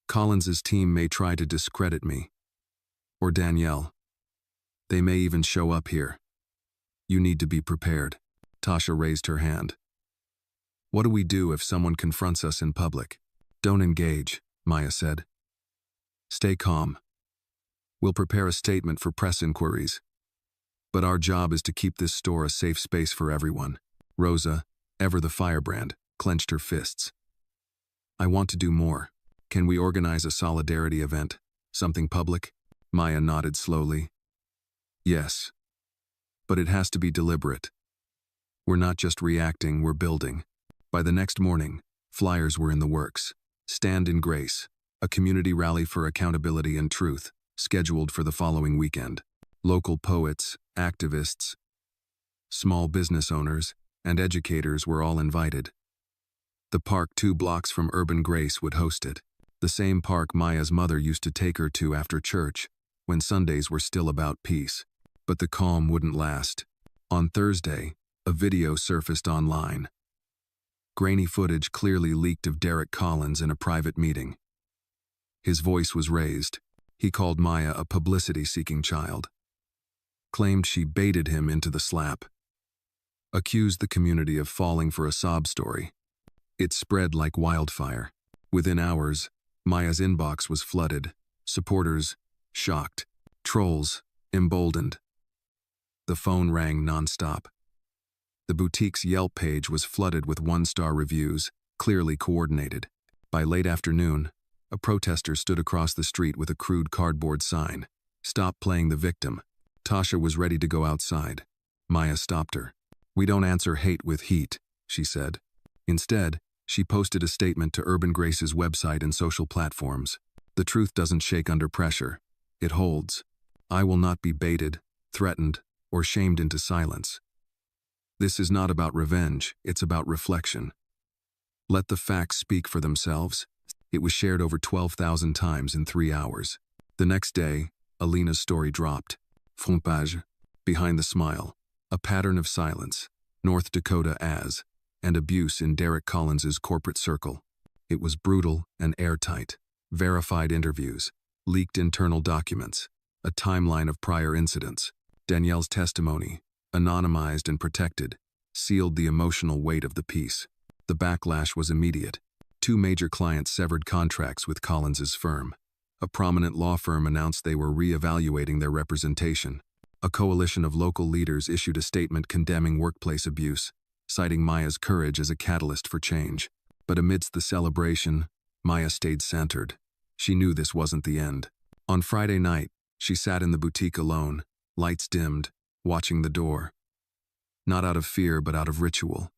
Collins's team may try to discredit me. Or Danielle. They may even show up here. You need to be prepared. Tasha raised her hand. What do we do if someone confronts us in public? Don't engage, Maya said. Stay calm. We'll prepare a statement for press inquiries. But our job is to keep this store a safe space for everyone. Rosa, ever the firebrand, clenched her fists. I want to do more. Can we organize a solidarity event? Something public? Maya nodded slowly. Yes. But it has to be deliberate. We're not just reacting, we're building. By the next morning, flyers were in the works. Stand in Grace, a community rally for accountability and truth, scheduled for the following weekend. Local poets, activists, small business owners, and educators were all invited. The park 2 blocks from Urban Grace would host it. The same park Maya's mother used to take her to after church, when Sundays were still about peace. But the calm wouldn't last. On Thursday, a video surfaced online. Grainy footage clearly leaked of Derek Collins in a private meeting. His voice was raised. He called Maya a publicity-seeking child. Claimed she baited him into the slap. Accused the community of falling for a sob story. It spread like wildfire. Within hours, Maya's inbox was flooded. Supporters, shocked. Trolls, emboldened. The phone rang nonstop. The boutique's Yelp page was flooded with 1-star reviews, clearly coordinated. By late afternoon, a protester stood across the street with a crude cardboard sign. Stop playing the victim. Tasha was ready to go outside. Maya stopped her. We don't answer hate with heat, she said. Instead, she posted a statement to Urban Grace's website and social platforms. The truth doesn't shake under pressure. It holds. I will not be baited, threatened, or shamed into silence. This is not about revenge, it's about reflection. Let the facts speak for themselves. It was shared over 12,000 times in 3 hours. The next day, Alina's story dropped. Front page, behind the smile, a pattern of silence, North Dakota as, and abuse in Derek Collins's corporate circle. It was brutal and airtight. Verified interviews, leaked internal documents, a timeline of prior incidents. Danielle's testimony, anonymized and protected, sealed the emotional weight of the piece. The backlash was immediate. 2 major clients severed contracts with Collins's firm. A prominent law firm announced they were re-evaluating their representation. A coalition of local leaders issued a statement condemning workplace abuse, citing Maya's courage as a catalyst for change. But amidst the celebration, Maya stayed centered. She knew this wasn't the end. On Friday night, she sat in the boutique alone, lights dimmed, watching the door. Not out of fear, but out of ritual.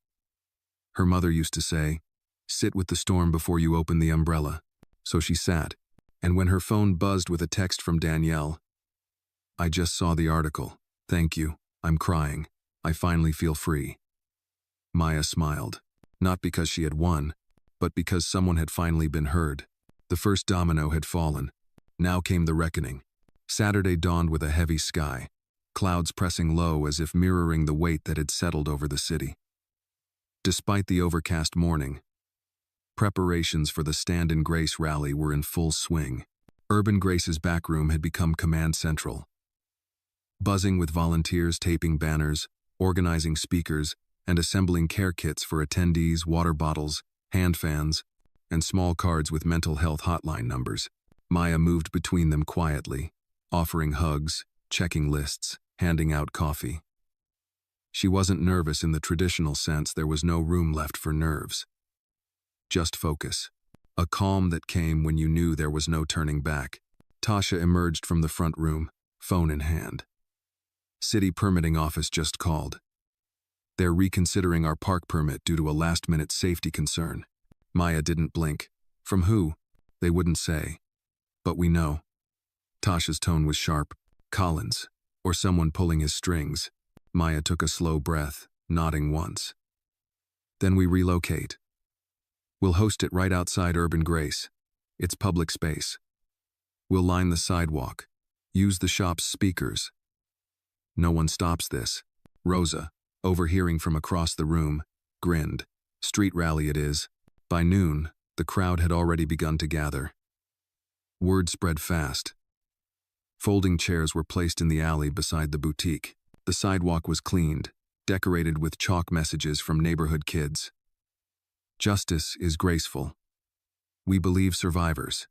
Her mother used to say, "Sit with the storm before you open the umbrella." So she sat, and when her phone buzzed with a text from Danielle, "I just saw the article. Thank you. I'm crying." I finally feel free. Maya smiled, not because she had won, but because someone had finally been heard. The first domino had fallen. Now came the reckoning. Saturday dawned with a heavy sky, clouds pressing low as if mirroring the weight that had settled over the city. Despite the overcast morning, preparations for the Stand and Grace rally were in full swing. Urban Grace's back room had become command central, buzzing with volunteers taping banners, organizing speakers, and assembling care kits for attendees, water bottles, hand fans, and small cards with mental health hotline numbers. Maya moved between them quietly, offering hugs, checking lists, handing out coffee. She wasn't nervous in the traditional sense. There was no room left for nerves. Just focus. A calm that came when you knew there was no turning back. Tasha emerged from the front room, phone in hand. City permitting office just called. They're reconsidering our park permit due to a last-minute safety concern. Maya didn't blink. From who? They wouldn't say. But we know. Tasha's tone was sharp. Collins, or someone pulling his strings. Maya took a slow breath, nodding once. Then we relocate. We'll host it right outside Urban Grace. It's public space. We'll line the sidewalk. Use the shop's speakers. No one stops this. Rosa, overhearing from across the room, grinned. Street rally it is. By noon, the crowd had already begun to gather. Word spread fast. Folding chairs were placed in the alley beside the boutique. The sidewalk was cleaned, decorated with chalk messages from neighborhood kids. Justice is graceful. We believe survivors.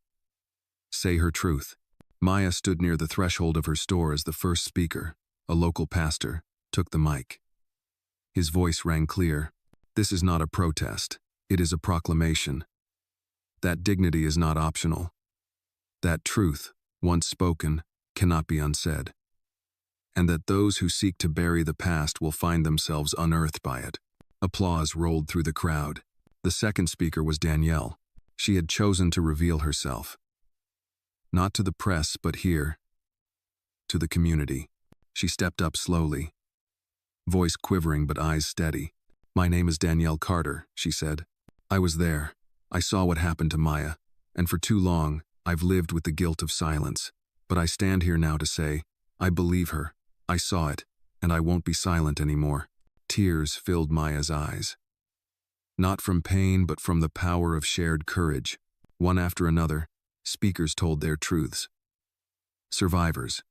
Say her truth. Maya stood near the threshold of her store as the first speaker, a local pastor, took the mic. His voice rang clear. This is not a protest. It is a proclamation. That dignity is not optional. That truth, once spoken, cannot be unsaid. And that those who seek to bury the past will find themselves unearthed by it. Applause rolled through the crowd. The second speaker was Danielle. She had chosen to reveal herself. Not to the press, but here. To the community. She stepped up slowly. Voice quivering but eyes steady. My name is Danielle Carter, she said. I was there. I saw what happened to Maya. And for too long, I've lived with the guilt of silence. But I stand here now to say, I believe her. I saw it, and I won't be silent anymore. Tears filled Maya's eyes. Not from pain, but from the power of shared courage. One after another, speakers told their truths. Survivors.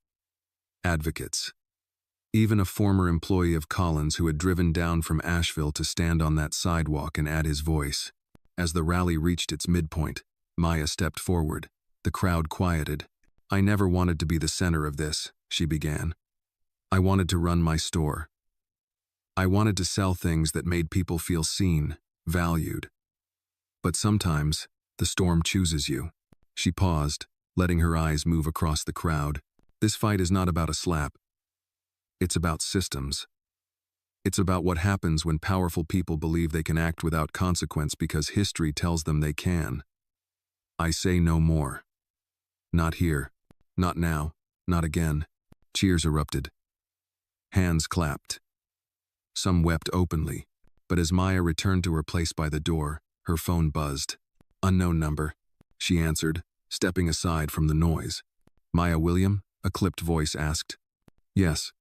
Advocates. Even a former employee of Collins who had driven down from Asheville to stand on that sidewalk and add his voice. As the rally reached its midpoint, Maya stepped forward. The crowd quieted. I never wanted to be the center of this, she began. I wanted to run my store. I wanted to sell things that made people feel seen, valued. But sometimes, the storm chooses you. She paused, letting her eyes move across the crowd. This fight is not about a slap. It's about systems. It's about what happens when powerful people believe they can act without consequence because history tells them they can. I say no more. Not here. Not now. Not again. Cheers erupted. Hands clapped. Some wept openly, but as Maya returned to her place by the door, her phone buzzed. Unknown number, she answered, stepping aside from the noise. Maya William? A clipped voice asked. Yes.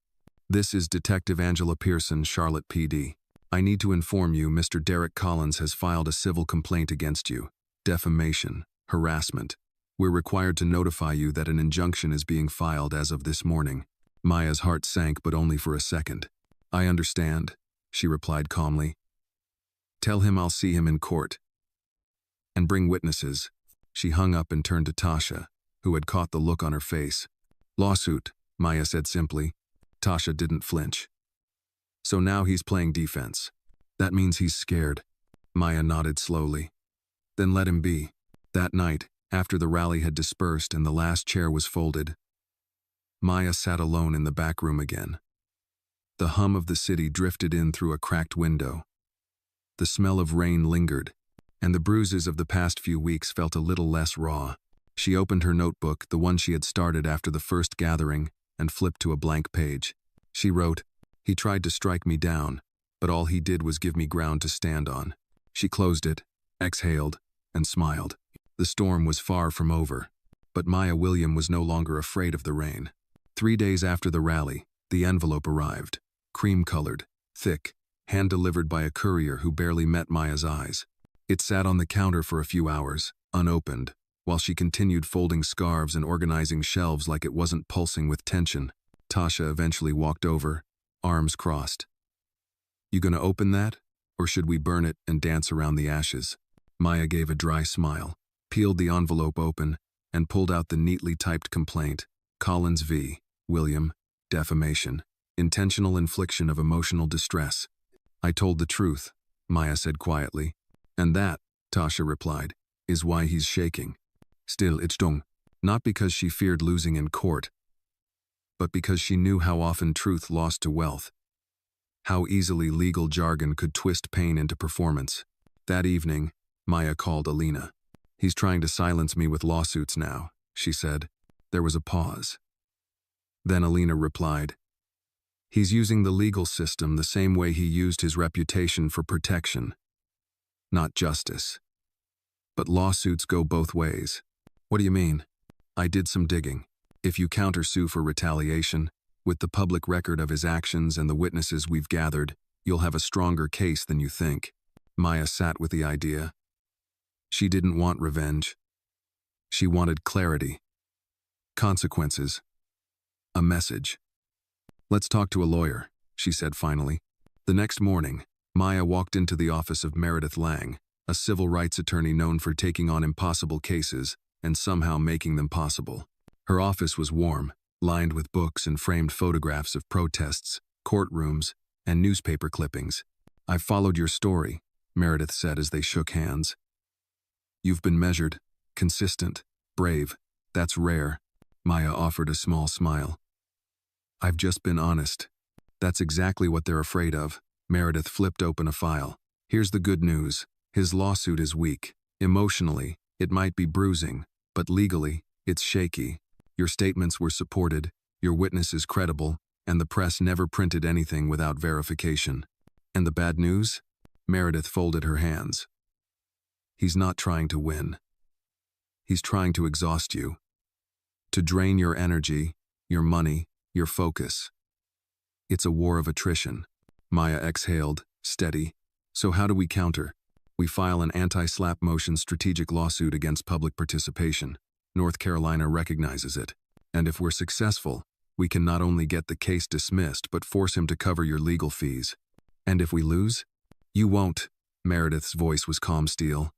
This is Detective Angela Pearson, Charlotte PD. I need to inform you Mr. Derek Collins has filed a civil complaint against you. Defamation, harassment. We're required to notify you that an injunction is being filed as of this morning. Maya's heart sank, but only for a second. I understand, she replied calmly. Tell him I'll see him in court. And bring witnesses. She hung up and turned to Tasha, who had caught the look on her face. Lawsuit, Maya said simply. Tasha didn't flinch. So now he's playing defense. That means he's scared. Maya nodded slowly. Then let him be. That night, after the rally had dispersed and the last chair was folded, Maya sat alone in the back room again. The hum of the city drifted in through a cracked window. The smell of rain lingered, and the bruises of the past few weeks felt a little less raw. She opened her notebook, the one she had started after the first gathering, and flipped to a blank page. She wrote, He tried to strike me down, but all he did was give me ground to stand on. She closed it, exhaled, and smiled. The storm was far from over, but Maya William was no longer afraid of the rain. 3 days after the rally, the envelope arrived, cream-colored, thick, hand-delivered by a courier who barely met Maya's eyes. It sat on the counter for a few hours, unopened, while she continued folding scarves and organizing shelves like it wasn't pulsing with tension. Tasha eventually walked over, arms crossed. "You gonna open that? Or should we burn it and dance around the ashes?" Maya gave a dry smile, peeled the envelope open, and pulled out the neatly typed complaint. Collins v. William, defamation, intentional infliction of emotional distress. "I told the truth," Maya said quietly. "And that," Tasha replied, "is why he's shaking." Still, it's stung, not because she feared losing in court, but because she knew how often truth lost to wealth, how easily legal jargon could twist pain into performance. That evening, Maya called Alina. "He's trying to silence me with lawsuits now," she said. There was a pause. Then Alina replied, "He's using the legal system the same way he used his reputation for protection. Not justice. But lawsuits go both ways." "What do you mean?" "I did some digging. If you countersue for retaliation, with the public record of his actions and the witnesses we've gathered, you'll have a stronger case than you think." Maya sat with the idea. She didn't want revenge. She wanted clarity. Consequences. A message. "Let's talk to a lawyer," she said finally. The next morning, Maya walked into the office of Meredith Lang, a civil rights attorney known for taking on impossible cases and somehow making them possible. Her office was warm, lined with books and framed photographs of protests, courtrooms, and newspaper clippings. "I've followed your story," Meredith said as they shook hands. "You've been measured, consistent, brave. That's rare." Maya offered a small smile. "I've just been honest. That's exactly what they're afraid of." Meredith flipped open a file. "Here's the good news. His lawsuit is weak. Emotionally, it might be bruising, but legally, it's shaky. Your statements were supported, your witness is credible, and the press never printed anything without verification." "And the bad news?" Meredith folded her hands. "He's not trying to win. He's trying to exhaust you. To drain your energy, your money, your focus. It's a war of attrition." Maya exhaled, steady. "So how do we counter?" "We file an anti-slap motion strategic lawsuit against public participation. North Carolina recognizes it. And if we're successful, we can not only get the case dismissed but force him to cover your legal fees." "And if we lose?" "You won't." Meredith's voice was calm steel.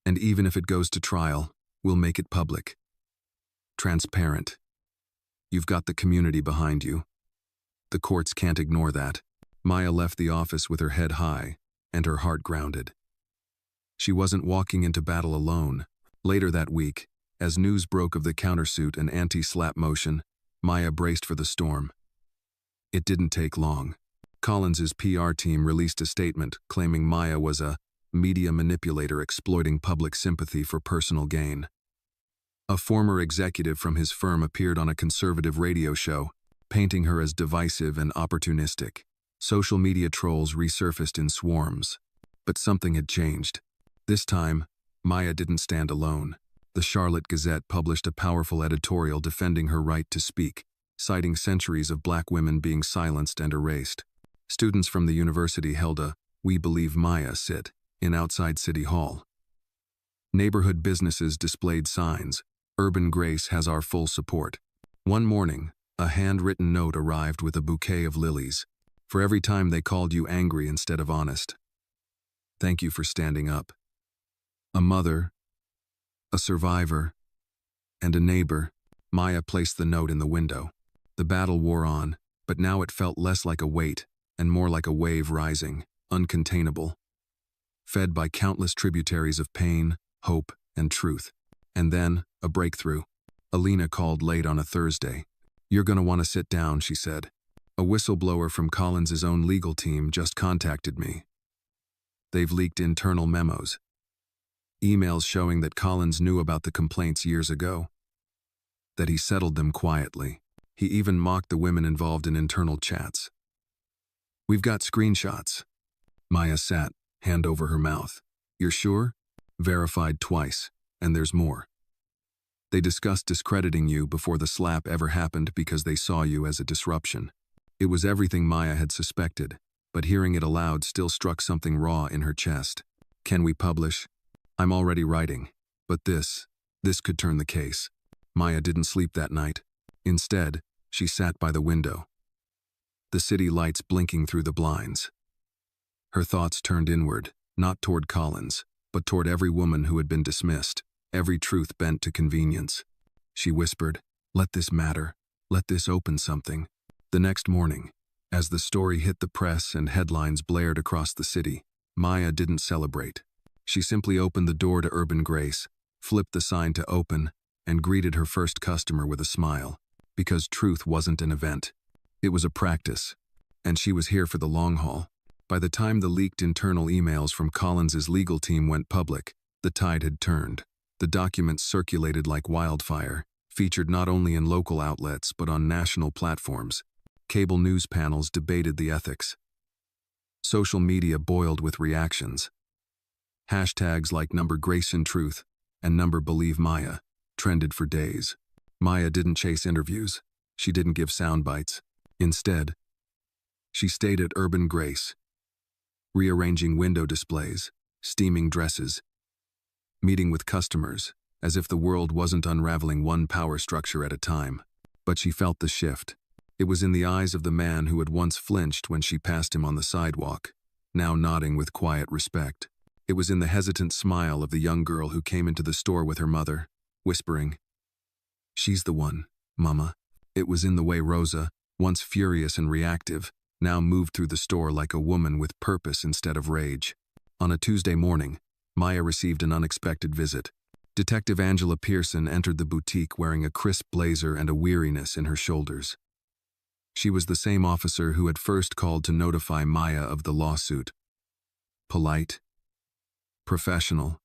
"And even if it goes to trial, we'll make it public. Transparent. You've got the community behind you. The courts can't ignore that." Maya left the office with her head high and her heart grounded. She wasn't walking into battle alone. Later that week, as news broke of the countersuit and anti-slap motion, Maya braced for the storm. It didn't take long. Collins's PR team released a statement claiming Maya was a media manipulator exploiting public sympathy for personal gain. A former executive from his firm appeared on a conservative radio show, painting her as divisive and opportunistic. Social media trolls resurfaced in swarms. But something had changed. This time, Maya didn't stand alone. The Charlotte Gazette published a powerful editorial defending her right to speak, citing centuries of black women being silenced and erased. Students from the university held a "We Believe Maya" sit in outside City Hall. Neighborhood businesses displayed signs, "Urban Grace has our full support." One morning, a handwritten note arrived with a bouquet of lilies. "For every time they called you angry instead of honest. Thank you for standing up." A mother, a survivor, and a neighbor. Maya placed the note in the window. The battle wore on, but now it felt less like a weight and more like a wave rising, uncontainable, fed by countless tributaries of pain, hope, and truth. And then, a breakthrough. Alina called late on a Thursday. "You're gonna want to sit down," she said. "A whistleblower from Collins's own legal team just contacted me. They've leaked internal memos. Emails showing that Collins knew about the complaints years ago. That he settled them quietly. He even mocked the women involved in internal chats. We've got screenshots. Maya sat, hand over her mouth. You're sure? Verified twice, and there's more. They discussed discrediting you before the slap ever happened because they saw you as a disruption. It was everything Maya had suspected, but hearing it aloud still struck something raw in her chest. Can we publish? I'm already writing, but this could turn the case. Maya didn't sleep that night. Instead, she sat by the window, the city lights blinking through the blinds. Her thoughts turned inward, not toward Collins, but toward every woman who had been dismissed, every truth bent to convenience. She whispered, let this matter, let this open something. The next morning, as the story hit the press and headlines blared across the city, Maya didn't celebrate. She simply opened the door to Urban Grace, flipped the sign to open, and greeted her first customer with a smile. Because truth wasn't an event. It was a practice, and she was here for the long haul. By the time the leaked internal emails from Collins's legal team went public, the tide had turned. The documents circulated like wildfire, featured not only in local outlets but on national platforms. Cable news panels debated the ethics. Social media boiled with reactions. Hashtags like #GraceInTruth and #BelieveMaya trended for days. Maya didn't chase interviews. She didn't give sound bites. Instead, she stayed at Urban Grace, rearranging window displays, steaming dresses, meeting with customers, as if the world wasn't unraveling one power structure at a time. But she felt the shift. It was in the eyes of the man who had once flinched when she passed him on the sidewalk, now nodding with quiet respect. It was in the hesitant smile of the young girl who came into the store with her mother, whispering, "She's the one, Mama." It was in the way Rosa, once furious and reactive, now moved through the store like a woman with purpose instead of rage. On a Tuesday morning, Maya received an unexpected visit. Detective Angela Pearson entered the boutique wearing a crisp blazer and a weariness in her shoulders. She was the same officer who had first called to notify Maya of the lawsuit. Polite, professional,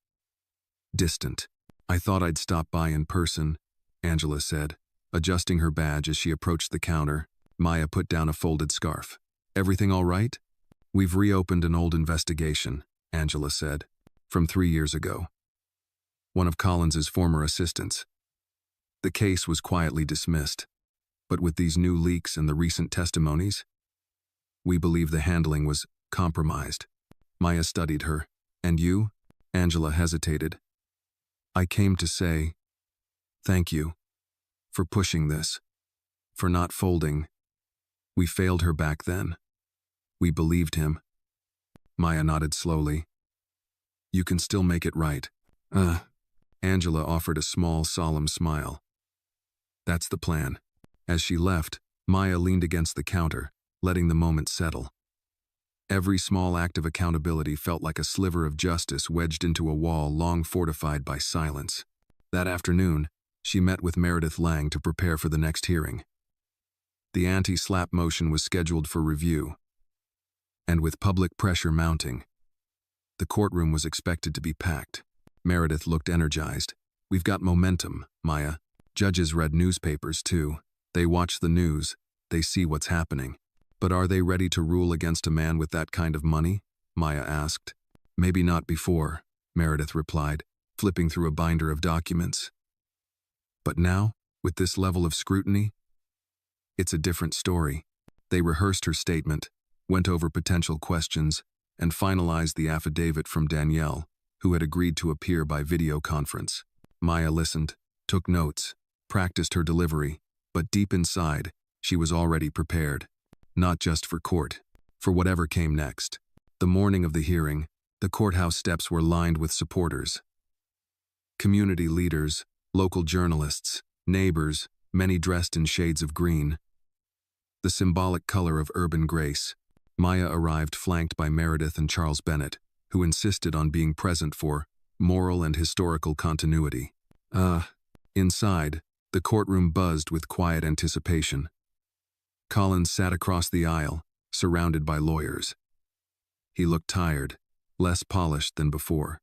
distant. "I thought I'd stop by in person," Angela said, adjusting her badge as she approached the counter. Maya put down a folded scarf. "Everything all right?" "We've reopened an old investigation," Angela said, "from 3 years ago. One of Collins's former assistants. The case was quietly dismissed, but with these new leaks and the recent testimonies, we believe the handling was compromised." Maya studied her. "And you?" Angela hesitated. "I came to say thank you for pushing this, for not folding. We failed her back then. We believed him." Maya nodded slowly. "You can still make it right." Angela offered a small, solemn smile. "That's the plan." As she left, Maya leaned against the counter, letting the moment settle. Every small act of accountability felt like a sliver of justice wedged into a wall long fortified by silence. That afternoon, she met with Meredith Lang to prepare for the next hearing. The anti-slap motion was scheduled for review, and with public pressure mounting, the courtroom was expected to be packed. Meredith looked energized. "We've got momentum, Maya. Judges read newspapers too. They watch the news. They see what's happening. But are they ready to rule against a man with that kind of money?" Maya asked. "Maybe not before," Meredith replied, flipping through a binder of documents. "But now, with this level of scrutiny, it's a different story." They rehearsed her statement, went over potential questions, and finalized the affidavit from Danielle, who had agreed to appear by video conference. Maya listened, took notes, practiced her delivery, but deep inside, she was already prepared. Not just for court, for whatever came next. The morning of the hearing, the courthouse steps were lined with supporters. Community leaders, local journalists, neighbors, many dressed in shades of green. The symbolic color of urban grace. Maya arrived flanked by Meredith and Charles Bennett, who insisted on being present for moral and historical continuity. Inside, the courtroom buzzed with quiet anticipation. Collins sat across the aisle, surrounded by lawyers. He looked tired, less polished than before.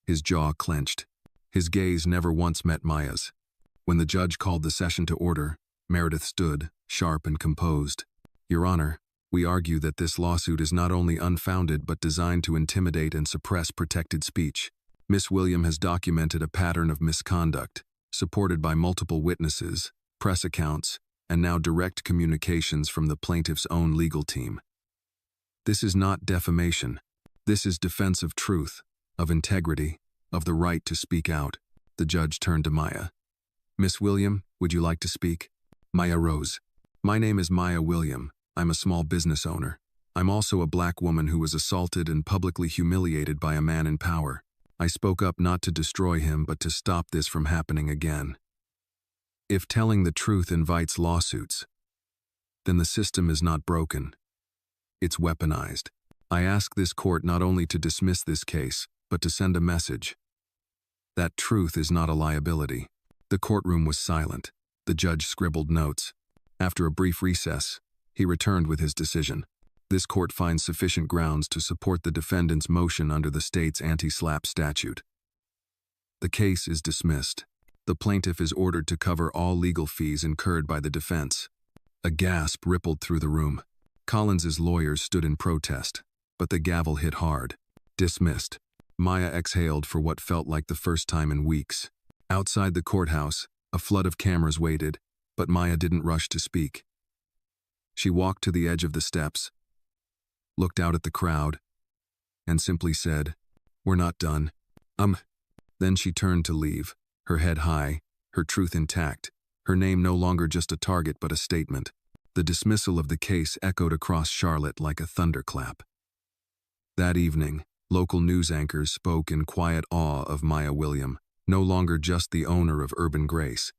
His jaw clenched. His gaze never once met Maya's. When the judge called the session to order, Meredith stood, sharp and composed. "Your Honor, We argue that this lawsuit is not only unfounded but designed to intimidate and suppress protected speech. Miss William has documented a pattern of misconduct, supported by multiple witnesses, press accounts, and now direct communications from the plaintiff's own legal team. This is not defamation. This is defense of truth, of integrity, of the right to speak out. The judge turned to Maya. Miss William, would you like to speak? Maya rose. My name is Maya William. I'm a small business owner. I'm also a black woman who was assaulted and publicly humiliated by a man in power. I spoke up not to destroy him but to stop this from happening again. If telling the truth invites lawsuits, then the system is not broken. It's weaponized. I ask this court not only to dismiss this case, but to send a message. That truth is not a liability. The courtroom was silent. The judge scribbled notes. After a brief recess, he returned with his decision. This court finds sufficient grounds to support the defendant's motion under the state's anti-SLAPP statute. The case is dismissed. The plaintiff is ordered to cover all legal fees incurred by the defense. A gasp rippled through the room. Collins's lawyers stood in protest, but the gavel hit hard. Dismissed. Maya exhaled for what felt like the first time in weeks. Outside the courthouse, a flood of cameras waited, but Maya didn't rush to speak. She walked to the edge of the steps, looked out at the crowd, and simply said, "We're not done." Then she turned to leave, her head high, her truth intact, her name no longer just a target but a statement. The dismissal of the case echoed across Charlotte like a thunderclap. That evening, local news anchors spoke in quiet awe of Maya William, no longer just the owner of urban grace,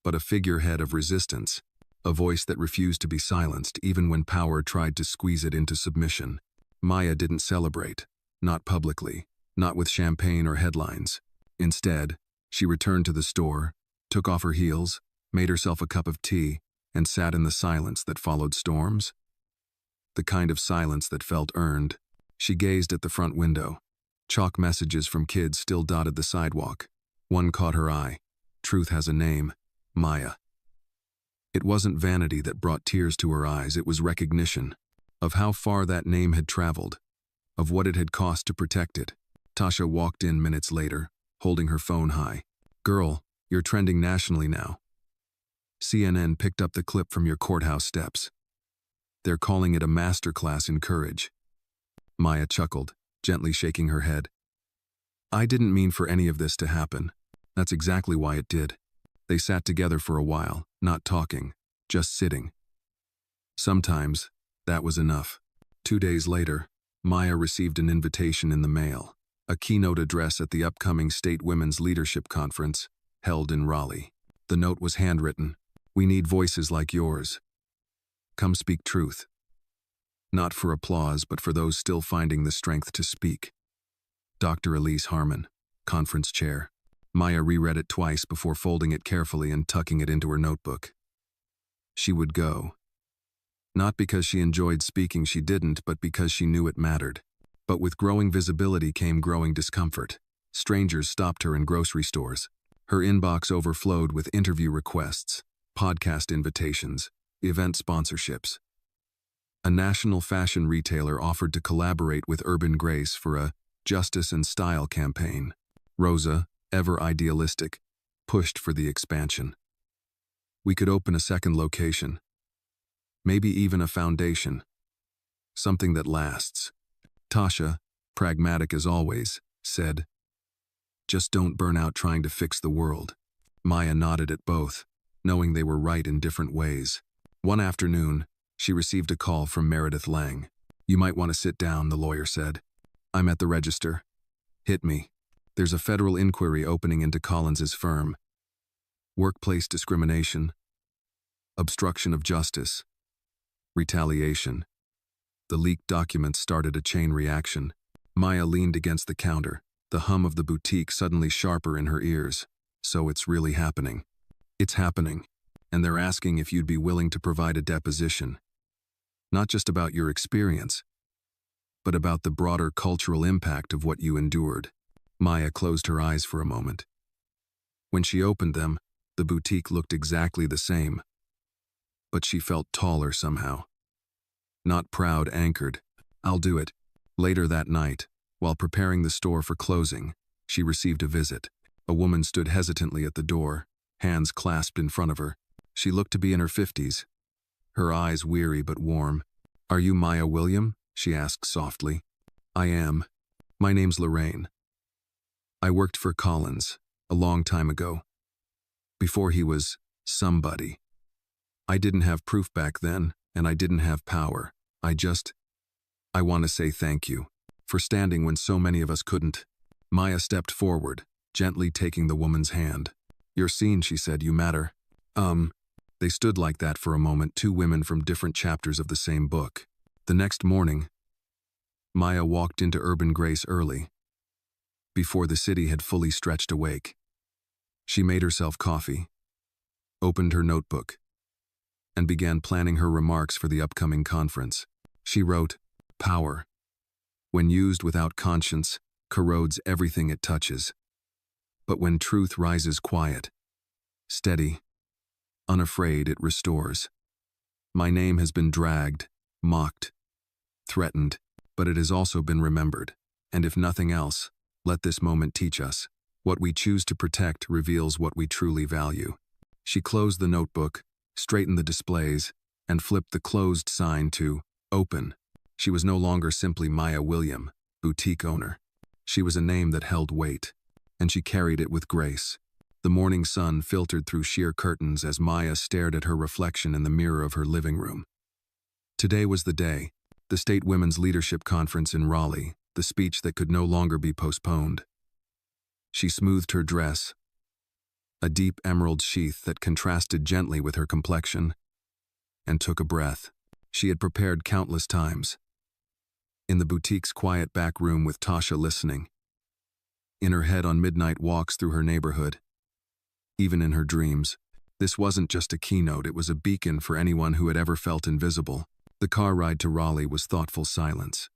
but a figurehead of resistance, a voice that refused to be silenced even when power tried to squeeze it into submission. Maya didn't celebrate, not publicly, not with champagne or headlines. Instead, she returned to the store, took off her heels, made herself a cup of tea, and sat in the silence that followed storms. The kind of silence that felt earned. She gazed at the front window. Chalk messages from kids still dotted the sidewalk. One caught her eye. Truth has a name. Maya. It wasn't vanity that brought tears to her eyes, it was recognition of how far that name had traveled, of what it had cost to protect it. Tasha walked in minutes later, holding her phone high. "Girl, you're trending nationally now. CNN picked up the clip from your courthouse steps. They're calling it a masterclass in courage." Maya chuckled, gently shaking her head. "I didn't mean for any of this to happen. That's exactly why it did." They sat together for a while, not talking, just sitting. Sometimes, that was enough. 2 days later, Maya received an invitation in the mail, a keynote address at the upcoming State Women's Leadership Conference, held in Raleigh. The note was handwritten. "We need voices like yours. Come speak truth." Not for applause, but for those still finding the strength to speak. Dr. Elise Harmon, conference chair. Maya reread it twice before folding it carefully and tucking it into her notebook. She would go. Not because she enjoyed speaking, she didn't, but because she knew it mattered. But with growing visibility came growing discomfort. Strangers stopped her in grocery stores. Her inbox overflowed with interview requests, podcast invitations, event sponsorships. A national fashion retailer offered to collaborate with Urban Grace for a Justice and Style campaign. Rosa, ever idealistic, pushed for the expansion. We could open a second location. Maybe even a foundation. Something that lasts. Tasha, pragmatic as always, said, "Just don't burn out trying to fix the world." Maya nodded at both, knowing they were right in different ways. One afternoon, she received a call from Meredith Lang. "You might want to sit down," the lawyer said. "I'm at the register." "Hit me." "There's a federal inquiry opening into Collins's firm. Workplace discrimination, obstruction of justice, retaliation." The leaked documents started a chain reaction. Maya leaned against the counter, the hum of the boutique suddenly sharper in her ears. "So it's really happening." "It's happening. And they're asking if you'd be willing to provide a deposition. Not just about your experience, but about the broader cultural impact of what you endured." Maya closed her eyes for a moment. When she opened them, the boutique looked exactly the same, but she felt taller somehow. not proud, anchored. I'll do it. Later that night, while preparing the store for closing, she received a visit. A woman stood hesitantly at the door, hands clasped in front of her. She looked to be in her 50s, her eyes weary but warm. "Are you Maya William?" she asked softly. "I am. My name's Lorraine. I worked for Collins a long time ago, before he was somebody. I didn't have proof back then, and I didn't have power. I want to say thank you for standing when so many of us couldn't." Maya stepped forward, gently taking the woman's hand. "You're seen," she said. "You matter." They stood like that for a moment, two women from different chapters of the same book. The next morning, Maya walked into Urban Grace early, before the city had fully stretched awake. She made herself coffee, opened her notebook, and began planning her remarks for the upcoming conference. She wrote, "Power, when used without conscience, corrodes everything it touches. But when truth rises quiet, steady, unafraid, it restores. My name has been dragged, mocked, threatened, but it has also been remembered. And if nothing else, let this moment teach us. What we choose to protect reveals what we truly value." She closed the notebook, straightened the displays, and flipped the closed sign to open. She was no longer simply Maya William, boutique owner. She was a name that held weight, and she carried it with grace. The morning sun filtered through sheer curtains as Maya stared at her reflection in the mirror of her living room. Today was the day, the State Women's Leadership Conference in Raleigh, the speech that could no longer be postponed. She smoothed her dress, a deep emerald sheath that contrasted gently with her complexion, and took a breath. She had prepared countless times. In the boutique's quiet back room with Tasha listening. In her head on midnight walks through her neighborhood. Even in her dreams. This wasn't just a keynote, it was a beacon for anyone who had ever felt invisible. The car ride to Raleigh was thoughtful silence.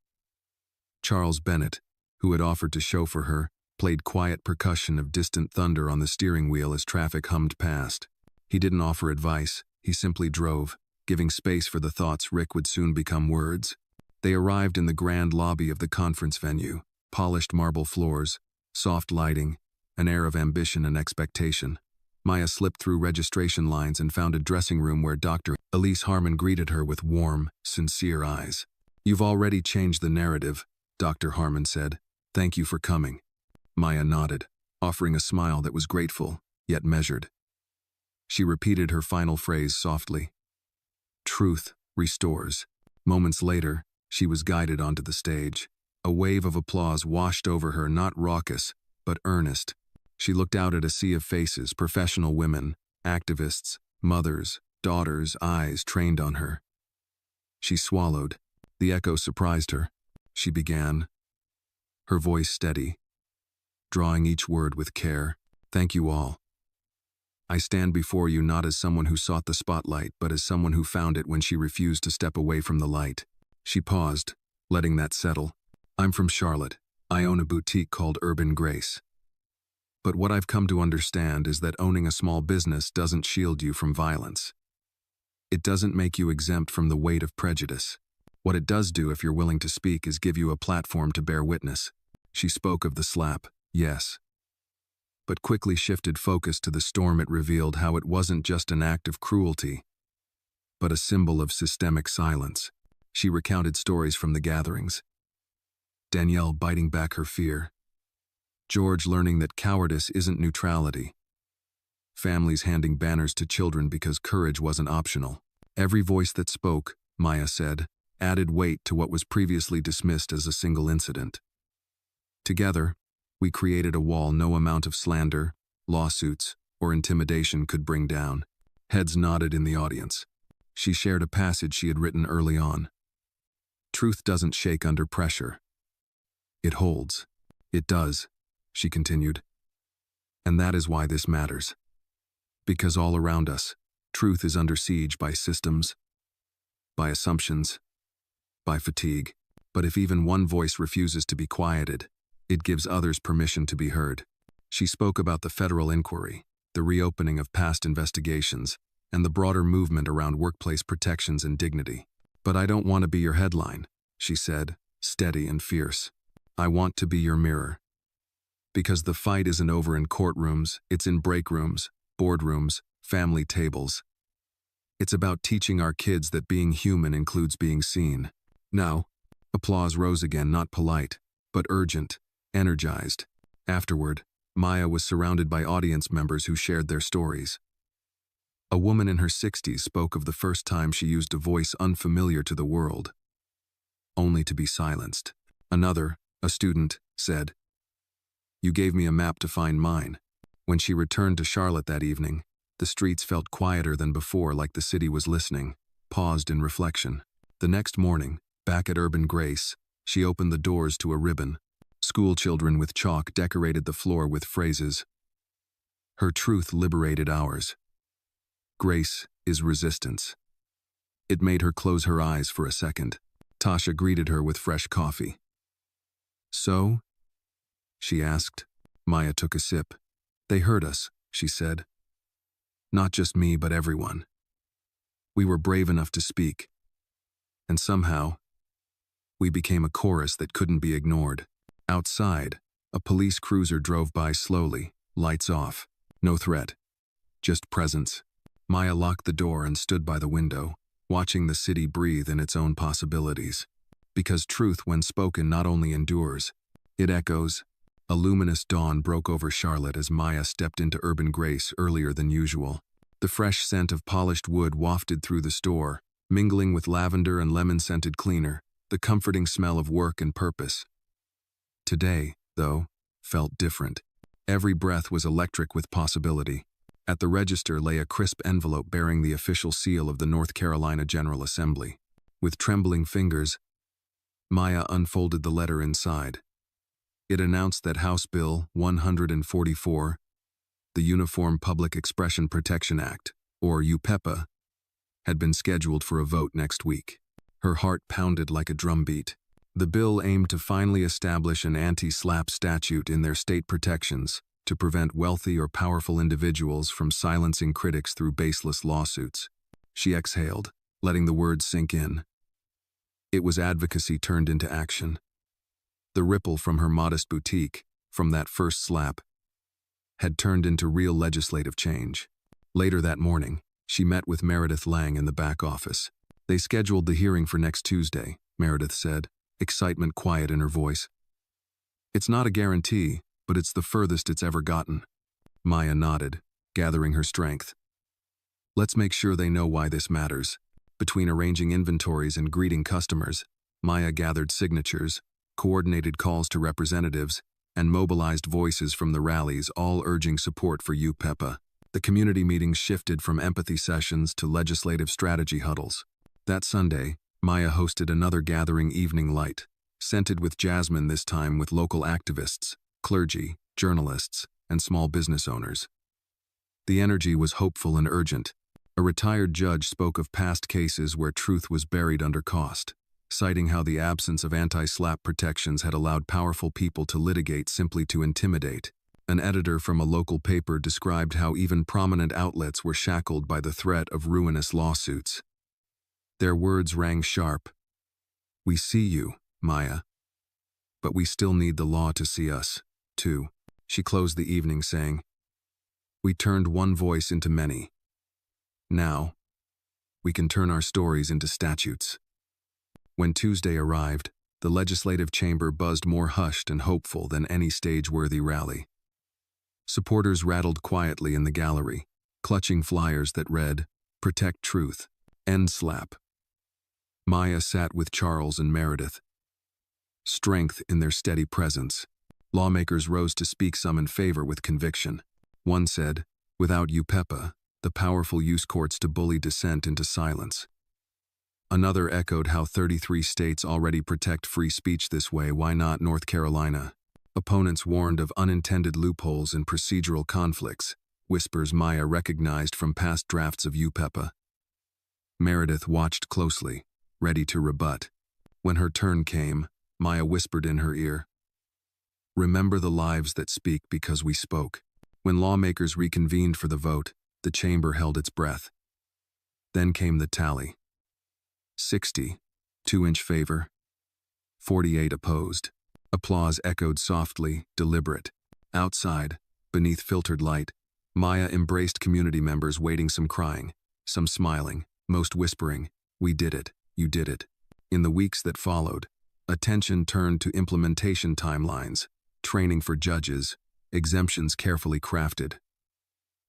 Charles Bennett, who had offered to chauffeur her, played quiet percussion of distant thunder on the steering wheel as traffic hummed past. He didn't offer advice, he simply drove, giving space for the thoughts Rick would soon become words. They arrived in the grand lobby of the conference venue, polished marble floors, soft lighting, an air of ambition and expectation. Maya slipped through registration lines and found a dressing room where Dr. Elise Harmon greeted her with warm, sincere eyes. "You've already changed the narrative," Dr. Harmon said. "Thank you for coming." Maya nodded, offering a smile that was grateful, yet measured. She repeated her final phrase softly. "Truth restores." Moments later, she was guided onto the stage. A wave of applause washed over her, not raucous, but earnest. She looked out at a sea of faces, professional women, activists, mothers, daughters, eyes trained on her. She swallowed. The echo surprised her. She began, her voice steady, drawing each word with care. "Thank you all. I stand before you not as someone who sought the spotlight, but as someone who found it when she refused to step away from the light." She paused, letting that settle. "I'm from Charlotte. I own a boutique called Urban Grace. But what I've come to understand is that owning a small business doesn't shield you from violence. It doesn't make you exempt from the weight of prejudice. What it does do, if you're willing to speak, is give you a platform to bear witness." She spoke of the slap, yes, but quickly shifted focus to the storm it revealed, how it wasn't just an act of cruelty, but a symbol of systemic silence. She recounted stories from the gatherings. Danielle biting back her fear. George learning that cowardice isn't neutrality. Families handing banners to children because courage wasn't optional. Every voice that spoke, Maya said, added weight to what was previously dismissed as a single incident. Together, we created a wall no amount of slander, lawsuits, or intimidation could bring down. Heads nodded in the audience. She shared a passage she had written early on. "Truth doesn't shake under pressure. It holds." "It does," she continued. "And that is why this matters. Because all around us, truth is under siege by systems, by assumptions, by fatigue. But if even one voice refuses to be quieted, it gives others permission to be heard." She spoke about the federal inquiry, the reopening of past investigations, and the broader movement around workplace protections and dignity. But I don't want to be your headline, she said, steady and fierce. I want to be your mirror. Because the fight isn't over in courtrooms, it's in break rooms, boardrooms, family tables. It's about teaching our kids that being human includes being seen. Now, applause rose again, not polite, but urgent, energized. Afterward, Maya was surrounded by audience members who shared their stories. A woman in her 60s spoke of the first time she used a voice unfamiliar to the world, only to be silenced. Another, a student, said, "You gave me a map to find mine." When she returned to Charlotte that evening, the streets felt quieter than before, like the city was listening, paused in reflection. The next morning, back at Urban Grace, she opened the doors to a ribbon. School children with chalk decorated the floor with phrases. Her truth liberated ours. Grace is resistance. It made her close her eyes for a second. Tasha greeted her with fresh coffee. "So?" she asked. Maya took a sip. "They heard us," she said. "Not just me, but everyone. We were brave enough to speak. And somehow, we became a chorus that couldn't be ignored." Outside, a police cruiser drove by slowly, lights off. No threat, just presence. Maya locked the door and stood by the window, watching the city breathe in its own possibilities. Because truth, when spoken, not only endures, it echoes. A luminous dawn broke over Charlotte as Maya stepped into Urban Grace earlier than usual. The fresh scent of polished wood wafted through the store, mingling with lavender and lemon-scented cleaner, the comforting smell of work and purpose. Today, though, felt different. Every breath was electric with possibility. At the register lay a crisp envelope bearing the official seal of the North Carolina General Assembly. With trembling fingers, Maya unfolded the letter inside. It announced that House Bill 144, the Uniform Public Expression Protection Act, or UPEPA, had been scheduled for a vote next week. Her heart pounded like a drumbeat. The bill aimed to finally establish an anti-SLAPP statute in their state protections to prevent wealthy or powerful individuals from silencing critics through baseless lawsuits. She exhaled, letting the words sink in. It was advocacy turned into action. The ripple from her modest boutique, from that first slap, had turned into real legislative change. Later that morning, she met with Meredith Lang in the back office. They scheduled the hearing for next Tuesday, Meredith said, excitement quiet in her voice. "It's not a guarantee, but it's the furthest it's ever gotten." Maya nodded, gathering her strength. "Let's make sure they know why this matters." Between arranging inventories and greeting customers, Maya gathered signatures, coordinated calls to representatives, and mobilized voices from the rallies, all urging support for UPEPA. The community meetings shifted from empathy sessions to legislative strategy huddles. That Sunday, Maya hosted another gathering, Evening Light, scented with jasmine, this time with local activists, clergy, journalists, and small business owners. The energy was hopeful and urgent. A retired judge spoke of past cases where truth was buried under cost, citing how the absence of anti-SLAPP protections had allowed powerful people to litigate simply to intimidate. An editor from a local paper described how even prominent outlets were shackled by the threat of ruinous lawsuits. Their words rang sharp. "We see you, Maya. But we still need the law to see us, too." She closed the evening saying, "We turned one voice into many. Now, we can turn our stories into statutes." When Tuesday arrived, the legislative chamber buzzed more hushed and hopeful than any stage-worthy rally. Supporters rattled quietly in the gallery, clutching flyers that read, "Protect Truth, End SLAPP." Maya sat with Charles and Meredith. Strength in their steady presence. Lawmakers rose to speak, some in favor with conviction. One said, "Without UPEPA, the powerful use courts to bully dissent into silence." Another echoed how 33 states already protect free speech this way, why not North Carolina? Opponents warned of unintended loopholes and procedural conflicts, whispers Maya recognized from past drafts of UPEPA. Meredith watched closely, ready to rebut. When her turn came, Maya whispered in her ear, "Remember the lives that speak because we spoke." When lawmakers reconvened for the vote, the chamber held its breath. Then came the tally. 60. 2-inch favor. 48 opposed. Applause echoed softly, deliberate. Outside, beneath filtered light, Maya embraced community members waiting, some crying, some smiling, most whispering, "We did it, you did it." In the weeks that followed, attention turned to implementation timelines, training for judges, exemptions carefully crafted.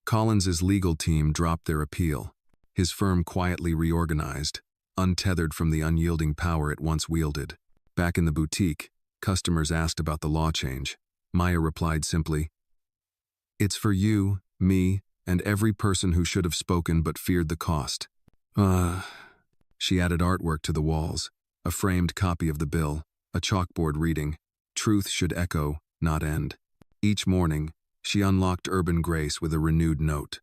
Collins's legal team dropped their appeal. His firm quietly reorganized, untethered from the unyielding power it once wielded. Back in the boutique, customers asked about the law change. Maya replied simply, "It's for you, me, and every person who should have spoken but feared the cost." She added artwork to the walls, a framed copy of the bill, a chalkboard reading, "Truth should echo, not end." Each morning, she unlocked urban grace with a renewed note.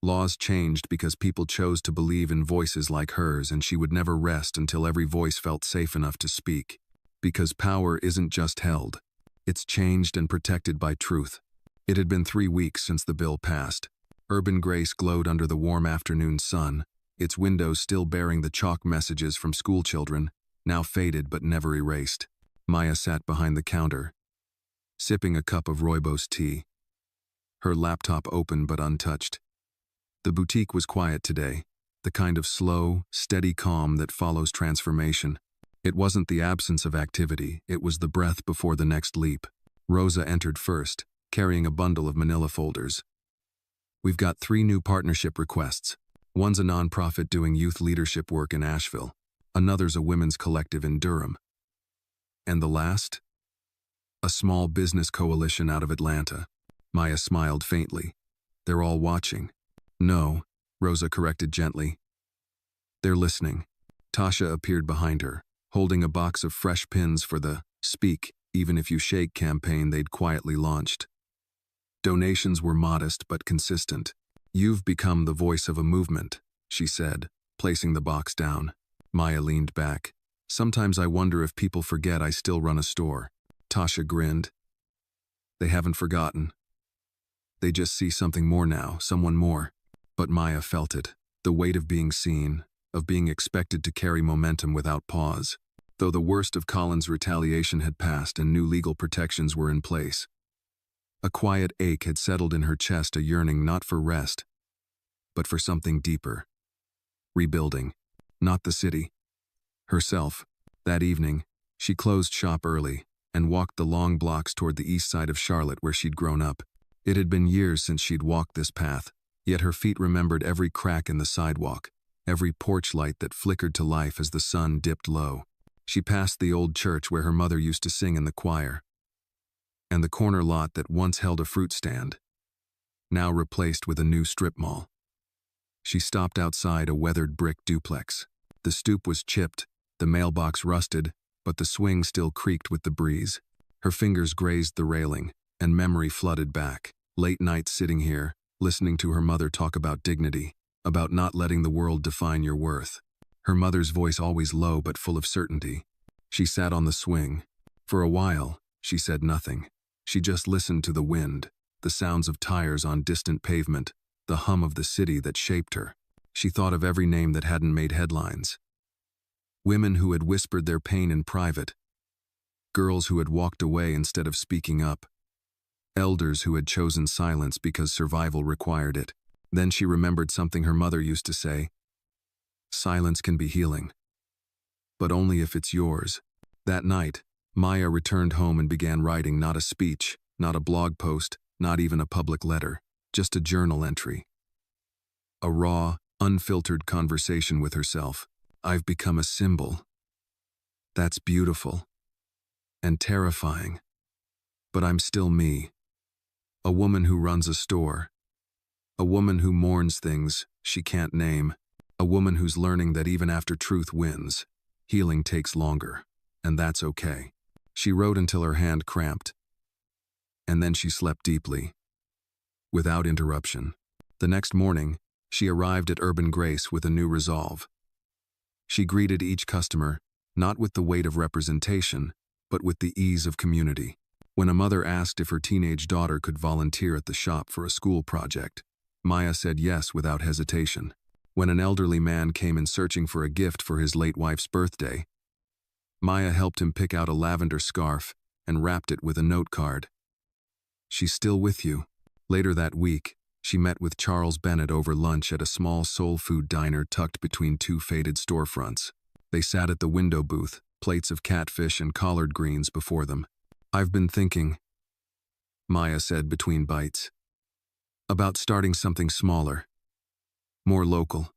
Laws changed because people chose to believe in voices like hers, and she would never rest until every voice felt safe enough to speak. Because power isn't just held, it's changed and protected by truth. It had been 3 weeks since the bill passed. Urban grace glowed under the warm afternoon sun, its windows still bearing the chalk messages from schoolchildren, now faded but never erased. Maya sat behind the counter, sipping a cup of rooibos tea, her laptop open but untouched. The boutique was quiet today, the kind of slow, steady calm that follows transformation. It wasn't the absence of activity, it was the breath before the next leap. Rosa entered first, carrying a bundle of manila folders. "We've got 3 new partnership requests. One's a nonprofit doing youth leadership work in Asheville. Another's a women's collective in Durham. And the last? A small business coalition out of Atlanta." Maya smiled faintly. "They're all watching." "No," Rosa corrected gently. "They're listening." Tasha appeared behind her, holding a box of fresh pins for the "Speak, Even If You Shake" campaign they'd quietly launched. Donations were modest but consistent. "You've become the voice of a movement," she said, placing the box down. Maya leaned back. "Sometimes I wonder if people forget I still run a store." Tasha grinned. "They haven't forgotten. They just see something more now, someone more." But Maya felt it, the weight of being seen, of being expected to carry momentum without pause. Though the worst of Collins' retaliation had passed and new legal protections were in place, a quiet ache had settled in her chest, a yearning not for rest, but for something deeper. Rebuilding. Not the city. Herself. That evening, she closed shop early and walked the long blocks toward the east side of Charlotte where she'd grown up. It had been years since she'd walked this path, yet her feet remembered every crack in the sidewalk, every porch light that flickered to life as the sun dipped low. She passed the old church where her mother used to sing in the choir, and the corner lot that once held a fruit stand, now replaced with a new strip mall. She stopped outside a weathered brick duplex. The stoop was chipped, the mailbox rusted, but the swing still creaked with the breeze. Her fingers grazed the railing, and memory flooded back. Late nights sitting here, listening to her mother talk about dignity, about not letting the world define your worth. Her mother's voice always low but full of certainty. She sat on the swing. For a while, she said nothing. She just listened to the wind, the sounds of tires on distant pavement, the hum of the city that shaped her. She thought of every name that hadn't made headlines. Women who had whispered their pain in private. Girls who had walked away instead of speaking up. Elders who had chosen silence because survival required it. Then she remembered something her mother used to say. "Silence can be healing, but only if it's yours." That night, Maya returned home and began writing, not a speech, not a blog post, not even a public letter, just a journal entry. A raw, unfiltered conversation with herself. "I've become a symbol. That's beautiful. And terrifying. But I'm still me. A woman who runs a store. A woman who mourns things she can't name. A woman who's learning that even after truth wins, healing takes longer. And that's okay." She wrote until her hand cramped. And then she slept deeply, without interruption. The next morning, she arrived at Urban Grace with a new resolve. She greeted each customer, not with the weight of representation, but with the ease of community. When a mother asked if her teenage daughter could volunteer at the shop for a school project, Maya said yes without hesitation. when an elderly man came in searching for a gift for his late wife's birthday. Maya helped him pick out a lavender scarf and wrapped it with a note card. "She's still with you." Later that week, she met with Charles Bennett over lunch at a small soul food diner tucked between two faded storefronts. They sat at the window booth, plates of catfish and collard greens before them. "I've been thinking," Maya said between bites, "about starting something smaller, more local.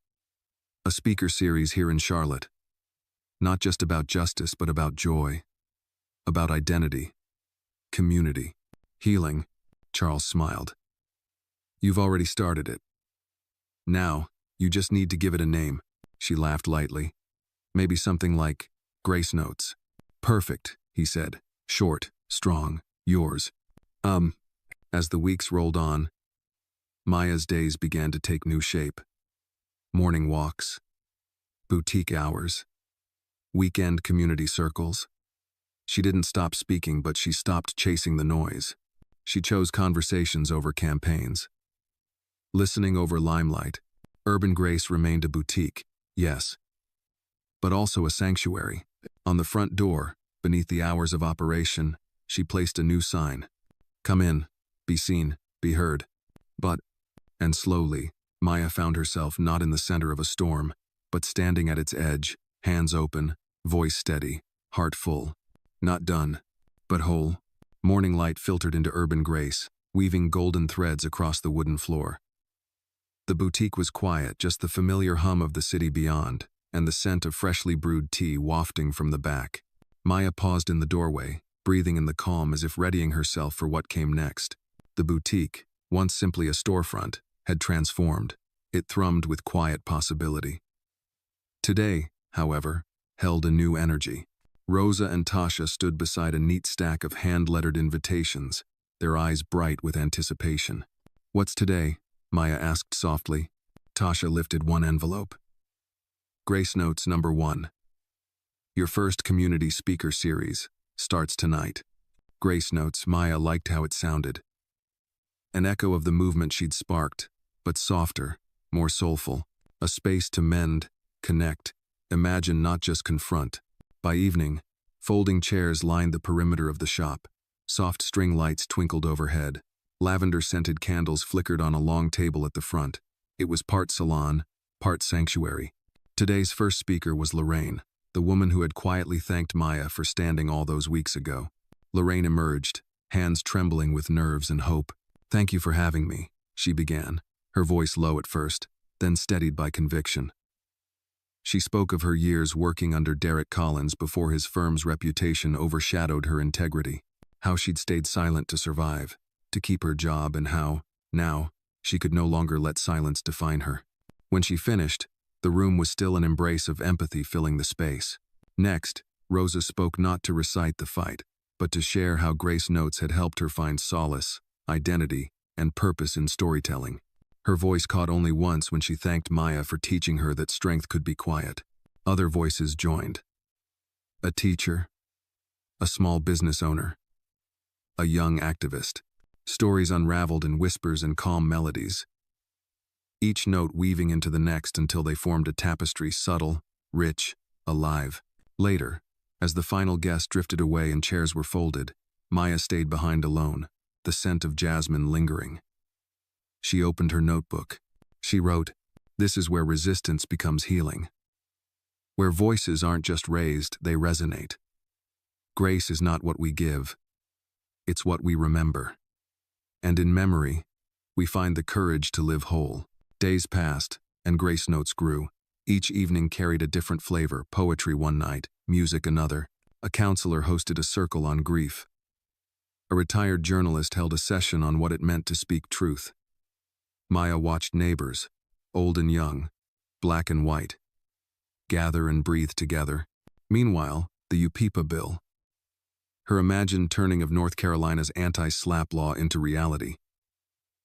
A speaker series here in Charlotte. Not just about justice, but about joy, about identity, community, healing." Charles smiled. "You've already started it. Now, you just need to give it a name." She laughed lightly. "Maybe something like Grace Notes." "Perfect," he said. "Short, strong, yours." As the weeks rolled on, Maya's days began to take new shape. Morning walks, boutique hours, weekend community circles. She didn't stop speaking, but she stopped chasing the noise. She chose conversations over campaigns. Listening over limelight, Urban Grace remained a boutique, yes, but also a sanctuary. On the front door, beneath the hours of operation, she placed a new sign. "Come in, be seen, be heard." And slowly, Maya found herself not in the center of a storm, but standing at its edge, hands open, voice steady, heart full. Not done, but whole. Morning light filtered into Urban Grace, weaving golden threads across the wooden floor. The boutique was quiet, just the familiar hum of the city beyond, and the scent of freshly brewed tea wafting from the back. Maya paused in the doorway, breathing in the calm as if readying herself for what came next. The boutique, once simply a storefront, had transformed. It thrummed with quiet possibility. Today, however, held a new energy. Rosa and Tasha stood beside a neat stack of hand-lettered invitations, their eyes bright with anticipation. "What's today?" Maya asked softly. Tasha lifted one envelope. "Grace Notes number 1. Your first community speaker series starts tonight." Grace Notes. Maya liked how it sounded. An echo of the movement she'd sparked, but softer, more soulful. A space to mend, connect, imagine, not just confront. By evening, folding chairs lined the perimeter of the shop. Soft string lights twinkled overhead. Lavender-scented candles flickered on a long table at the front. It was part salon, part sanctuary. Today's first speaker was Lorraine, the woman who had quietly thanked Maya for standing all those weeks ago. Lorraine emerged, hands trembling with nerves and hope. "Thank you for having me," she began, her voice low at first, then steadied by conviction. She spoke of her years working under Derek Collins before his firm's reputation overshadowed her integrity, how she'd stayed silent to survive, to keep her job, and how, now, she could no longer let silence define her. When she finished, the room was still an embrace of empathy filling the space. Next, Rosa spoke not to recite the fight, but to share how Grace Notes had helped her find solace, identity, and purpose in storytelling. Her voice caught only once when she thanked Maya for teaching her that strength could be quiet. Other voices joined. A teacher, a small business owner, a young activist. Stories unraveled in whispers and calm melodies, each note weaving into the next until they formed a tapestry subtle, rich, alive. Later, as the final guest drifted away and chairs were folded, Maya stayed behind alone, the scent of jasmine lingering. She opened her notebook. She wrote, "This is where resistance becomes healing. Where voices aren't just raised, they resonate. Grace is not what we give, it's what we remember. And in memory, we find the courage to live whole." Days passed, and Grace Notes grew. Each evening carried a different flavor: poetry one night, music another. A counselor hosted a circle on grief. A retired journalist held a session on what it meant to speak truth. Maya watched neighbors, old and young, black and white, gather and breathe together. Meanwhile, the UPIPA bill, her imagined turning of North Carolina's anti-SLAPP law into reality,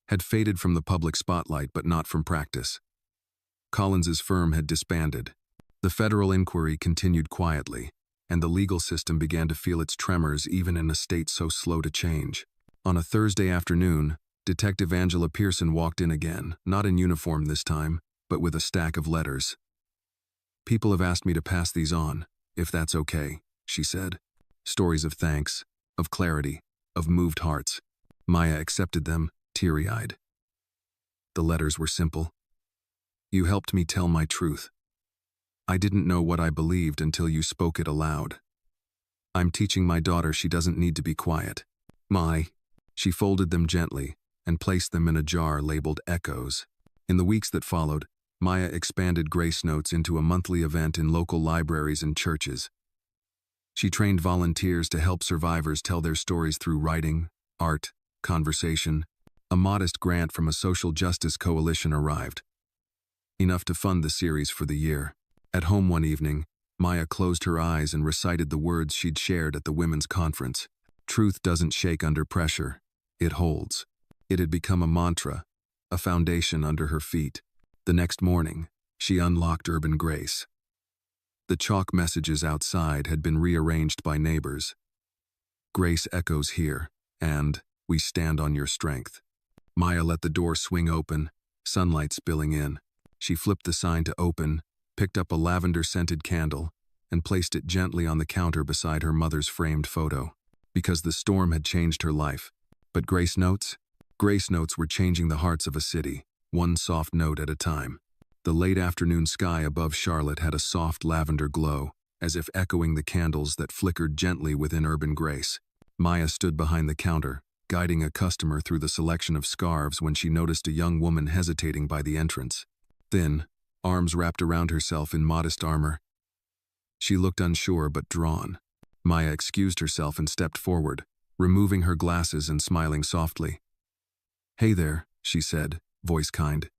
had faded from the public spotlight but not from practice. Collins's firm had disbanded. The federal inquiry continued quietly, and the legal system began to feel its tremors even in a state so slow to change. On a Thursday afternoon, Detective Angela Pearson walked in again, not in uniform this time, but with a stack of letters. People have asked me to pass these on, if that's okay, she said. Stories of thanks, of clarity, of moved hearts. Maya accepted them, teary-eyed. The letters were simple. You helped me tell my truth. I didn't know what I believed until you spoke it aloud. I'm teaching my daughter she doesn't need to be quiet. She folded them gently and placed them in a jar labeled Echoes. In the weeks that followed, Maya expanded Grace Notes into a monthly event in local libraries and churches. She trained volunteers to help survivors tell their stories through writing, art, conversation. A modest grant from a social justice coalition arrived, enough to fund the series for the year. At home one evening, Maya closed her eyes and recited the words she'd shared at the women's conference. Truth doesn't shake under pressure, it holds. It had become a mantra, a foundation under her feet. The next morning, she unlocked Urban Grace. The chalk messages outside had been rearranged by neighbors. Grace echoes here, and we stand on your strength. Maya let the door swing open, sunlight spilling in. She flipped the sign to open, picked up a lavender-scented candle, and placed it gently on the counter beside her mother's framed photo. Because the storm had changed her life. But Grace Notes were changing the hearts of a city, one soft note at a time. The late afternoon sky above Charlotte had a soft lavender glow, as if echoing the candles that flickered gently within Urban Grace. Maya stood behind the counter, guiding a customer through the selection of scarves when she noticed a young woman hesitating by the entrance. Thin, arms wrapped around herself in modest armor. She looked unsure but drawn. Maya excused herself and stepped forward, removing her glasses and smiling softly. "Hey there," she said, voice kind.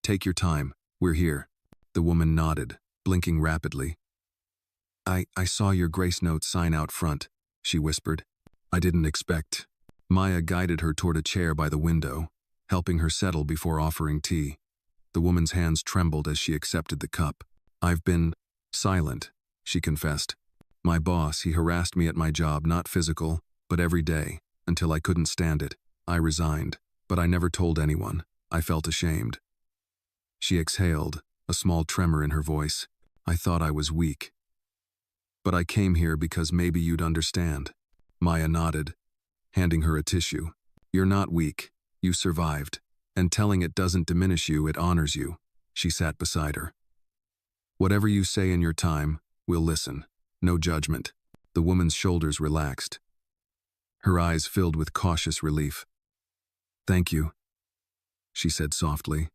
"Take your time, we're here." The woman nodded, blinking rapidly. I saw your Grace Note sign out front," she whispered. "I didn't expect." Maya guided her toward a chair by the window, helping her settle before offering tea. The woman's hands trembled as she accepted the cup. "I've been silent," she confessed. "My boss, he harassed me at my job, not physical, but every day, until I couldn't stand it. I resigned, but I never told anyone. I felt ashamed." She exhaled, a small tremor in her voice. "I thought I was weak. But I came here because maybe you'd understand." Maya nodded, handing her a tissue. "You're not weak. You survived. And telling it doesn't diminish you, it honors you." She sat beside her. "Whatever you say in your time, we'll listen. No judgment." The woman's shoulders relaxed. Her eyes filled with cautious relief. "Thank you," she said softly.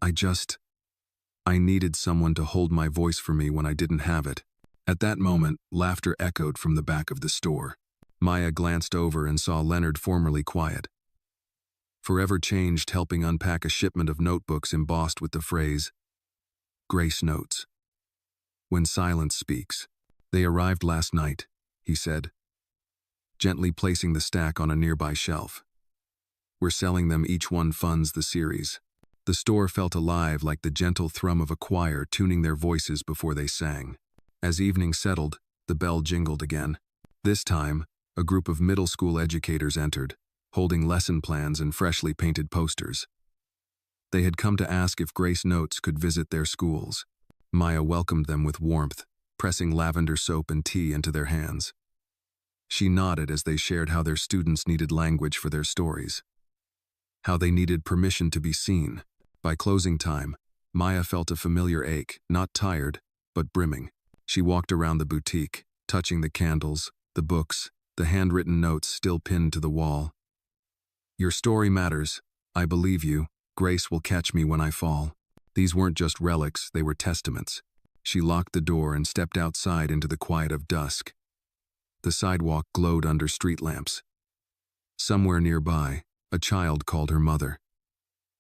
I needed someone to hold my voice for me when I didn't have it." At that moment, laughter echoed from the back of the store. Maya glanced over and saw Leonard, formerly quiet, forever changed, helping unpack a shipment of notebooks embossed with the phrase, "Grace Notes. When silence speaks." "They arrived last night," he said, gently placing the stack on a nearby shelf. "We're selling them, each one funds the series." The store felt alive, like the gentle thrum of a choir tuning their voices before they sang. As evening settled, the bell jingled again. This time, a group of middle school educators entered, holding lesson plans and freshly painted posters. They had come to ask if Grace Notes could visit their schools. Maya welcomed them with warmth, pressing lavender soap and tea into their hands. She nodded as they shared how their students needed language for their stories, how they needed permission to be seen. By closing time, Maya felt a familiar ache, not tired, but brimming. She walked around the boutique, touching the candles, the books, the handwritten notes still pinned to the wall. "Your story matters. I believe you. Grace will catch me when I fall." These weren't just relics, they were testaments. She locked the door and stepped outside into the quiet of dusk. The sidewalk glowed under street lamps. Somewhere nearby, a child called her mother.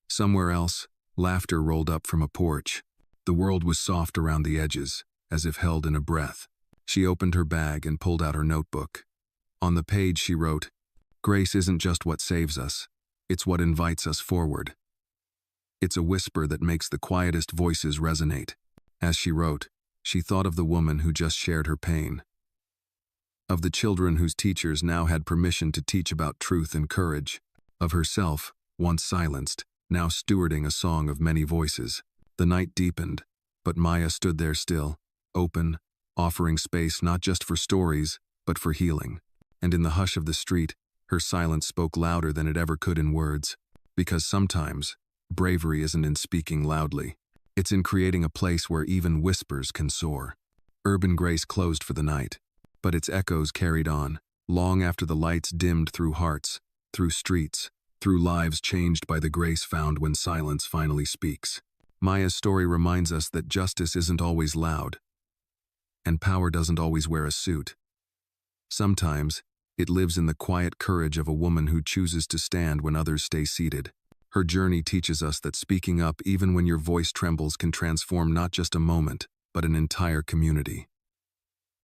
Somewhere else, laughter rolled up from a porch. The world was soft around the edges, as if held in a breath. She opened her bag and pulled out her notebook. On the page she wrote, "Grace isn't just what saves us, it's what invites us forward." It's a whisper that makes the quietest voices resonate. As she wrote, she thought of the woman who just shared her pain, of the children whose teachers now had permission to teach about truth and courage, of herself, once silenced, now stewarding a song of many voices. The night deepened, but Maya stood there still, open, offering space not just for stories, but for healing. And in the hush of the street, her silence spoke louder than it ever could in words. Because sometimes, bravery isn't in speaking loudly. It's in creating a place where even whispers can soar. Urban Grace closed for the night, but its echoes carried on, long after the lights dimmed through hearts, through streets, through lives changed by the grace found when silence finally speaks. Maya's story reminds us that justice isn't always loud, and power doesn't always wear a suit. Sometimes, it lives in the quiet courage of a woman who chooses to stand when others stay seated. Her journey teaches us that speaking up even when your voice trembles can transform not just a moment, but an entire community.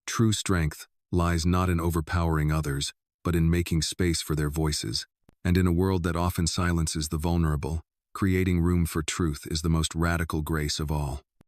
True strength lies not in overpowering others, but in making space for their voices. And in a world that often silences the vulnerable, creating room for truth is the most radical grace of all.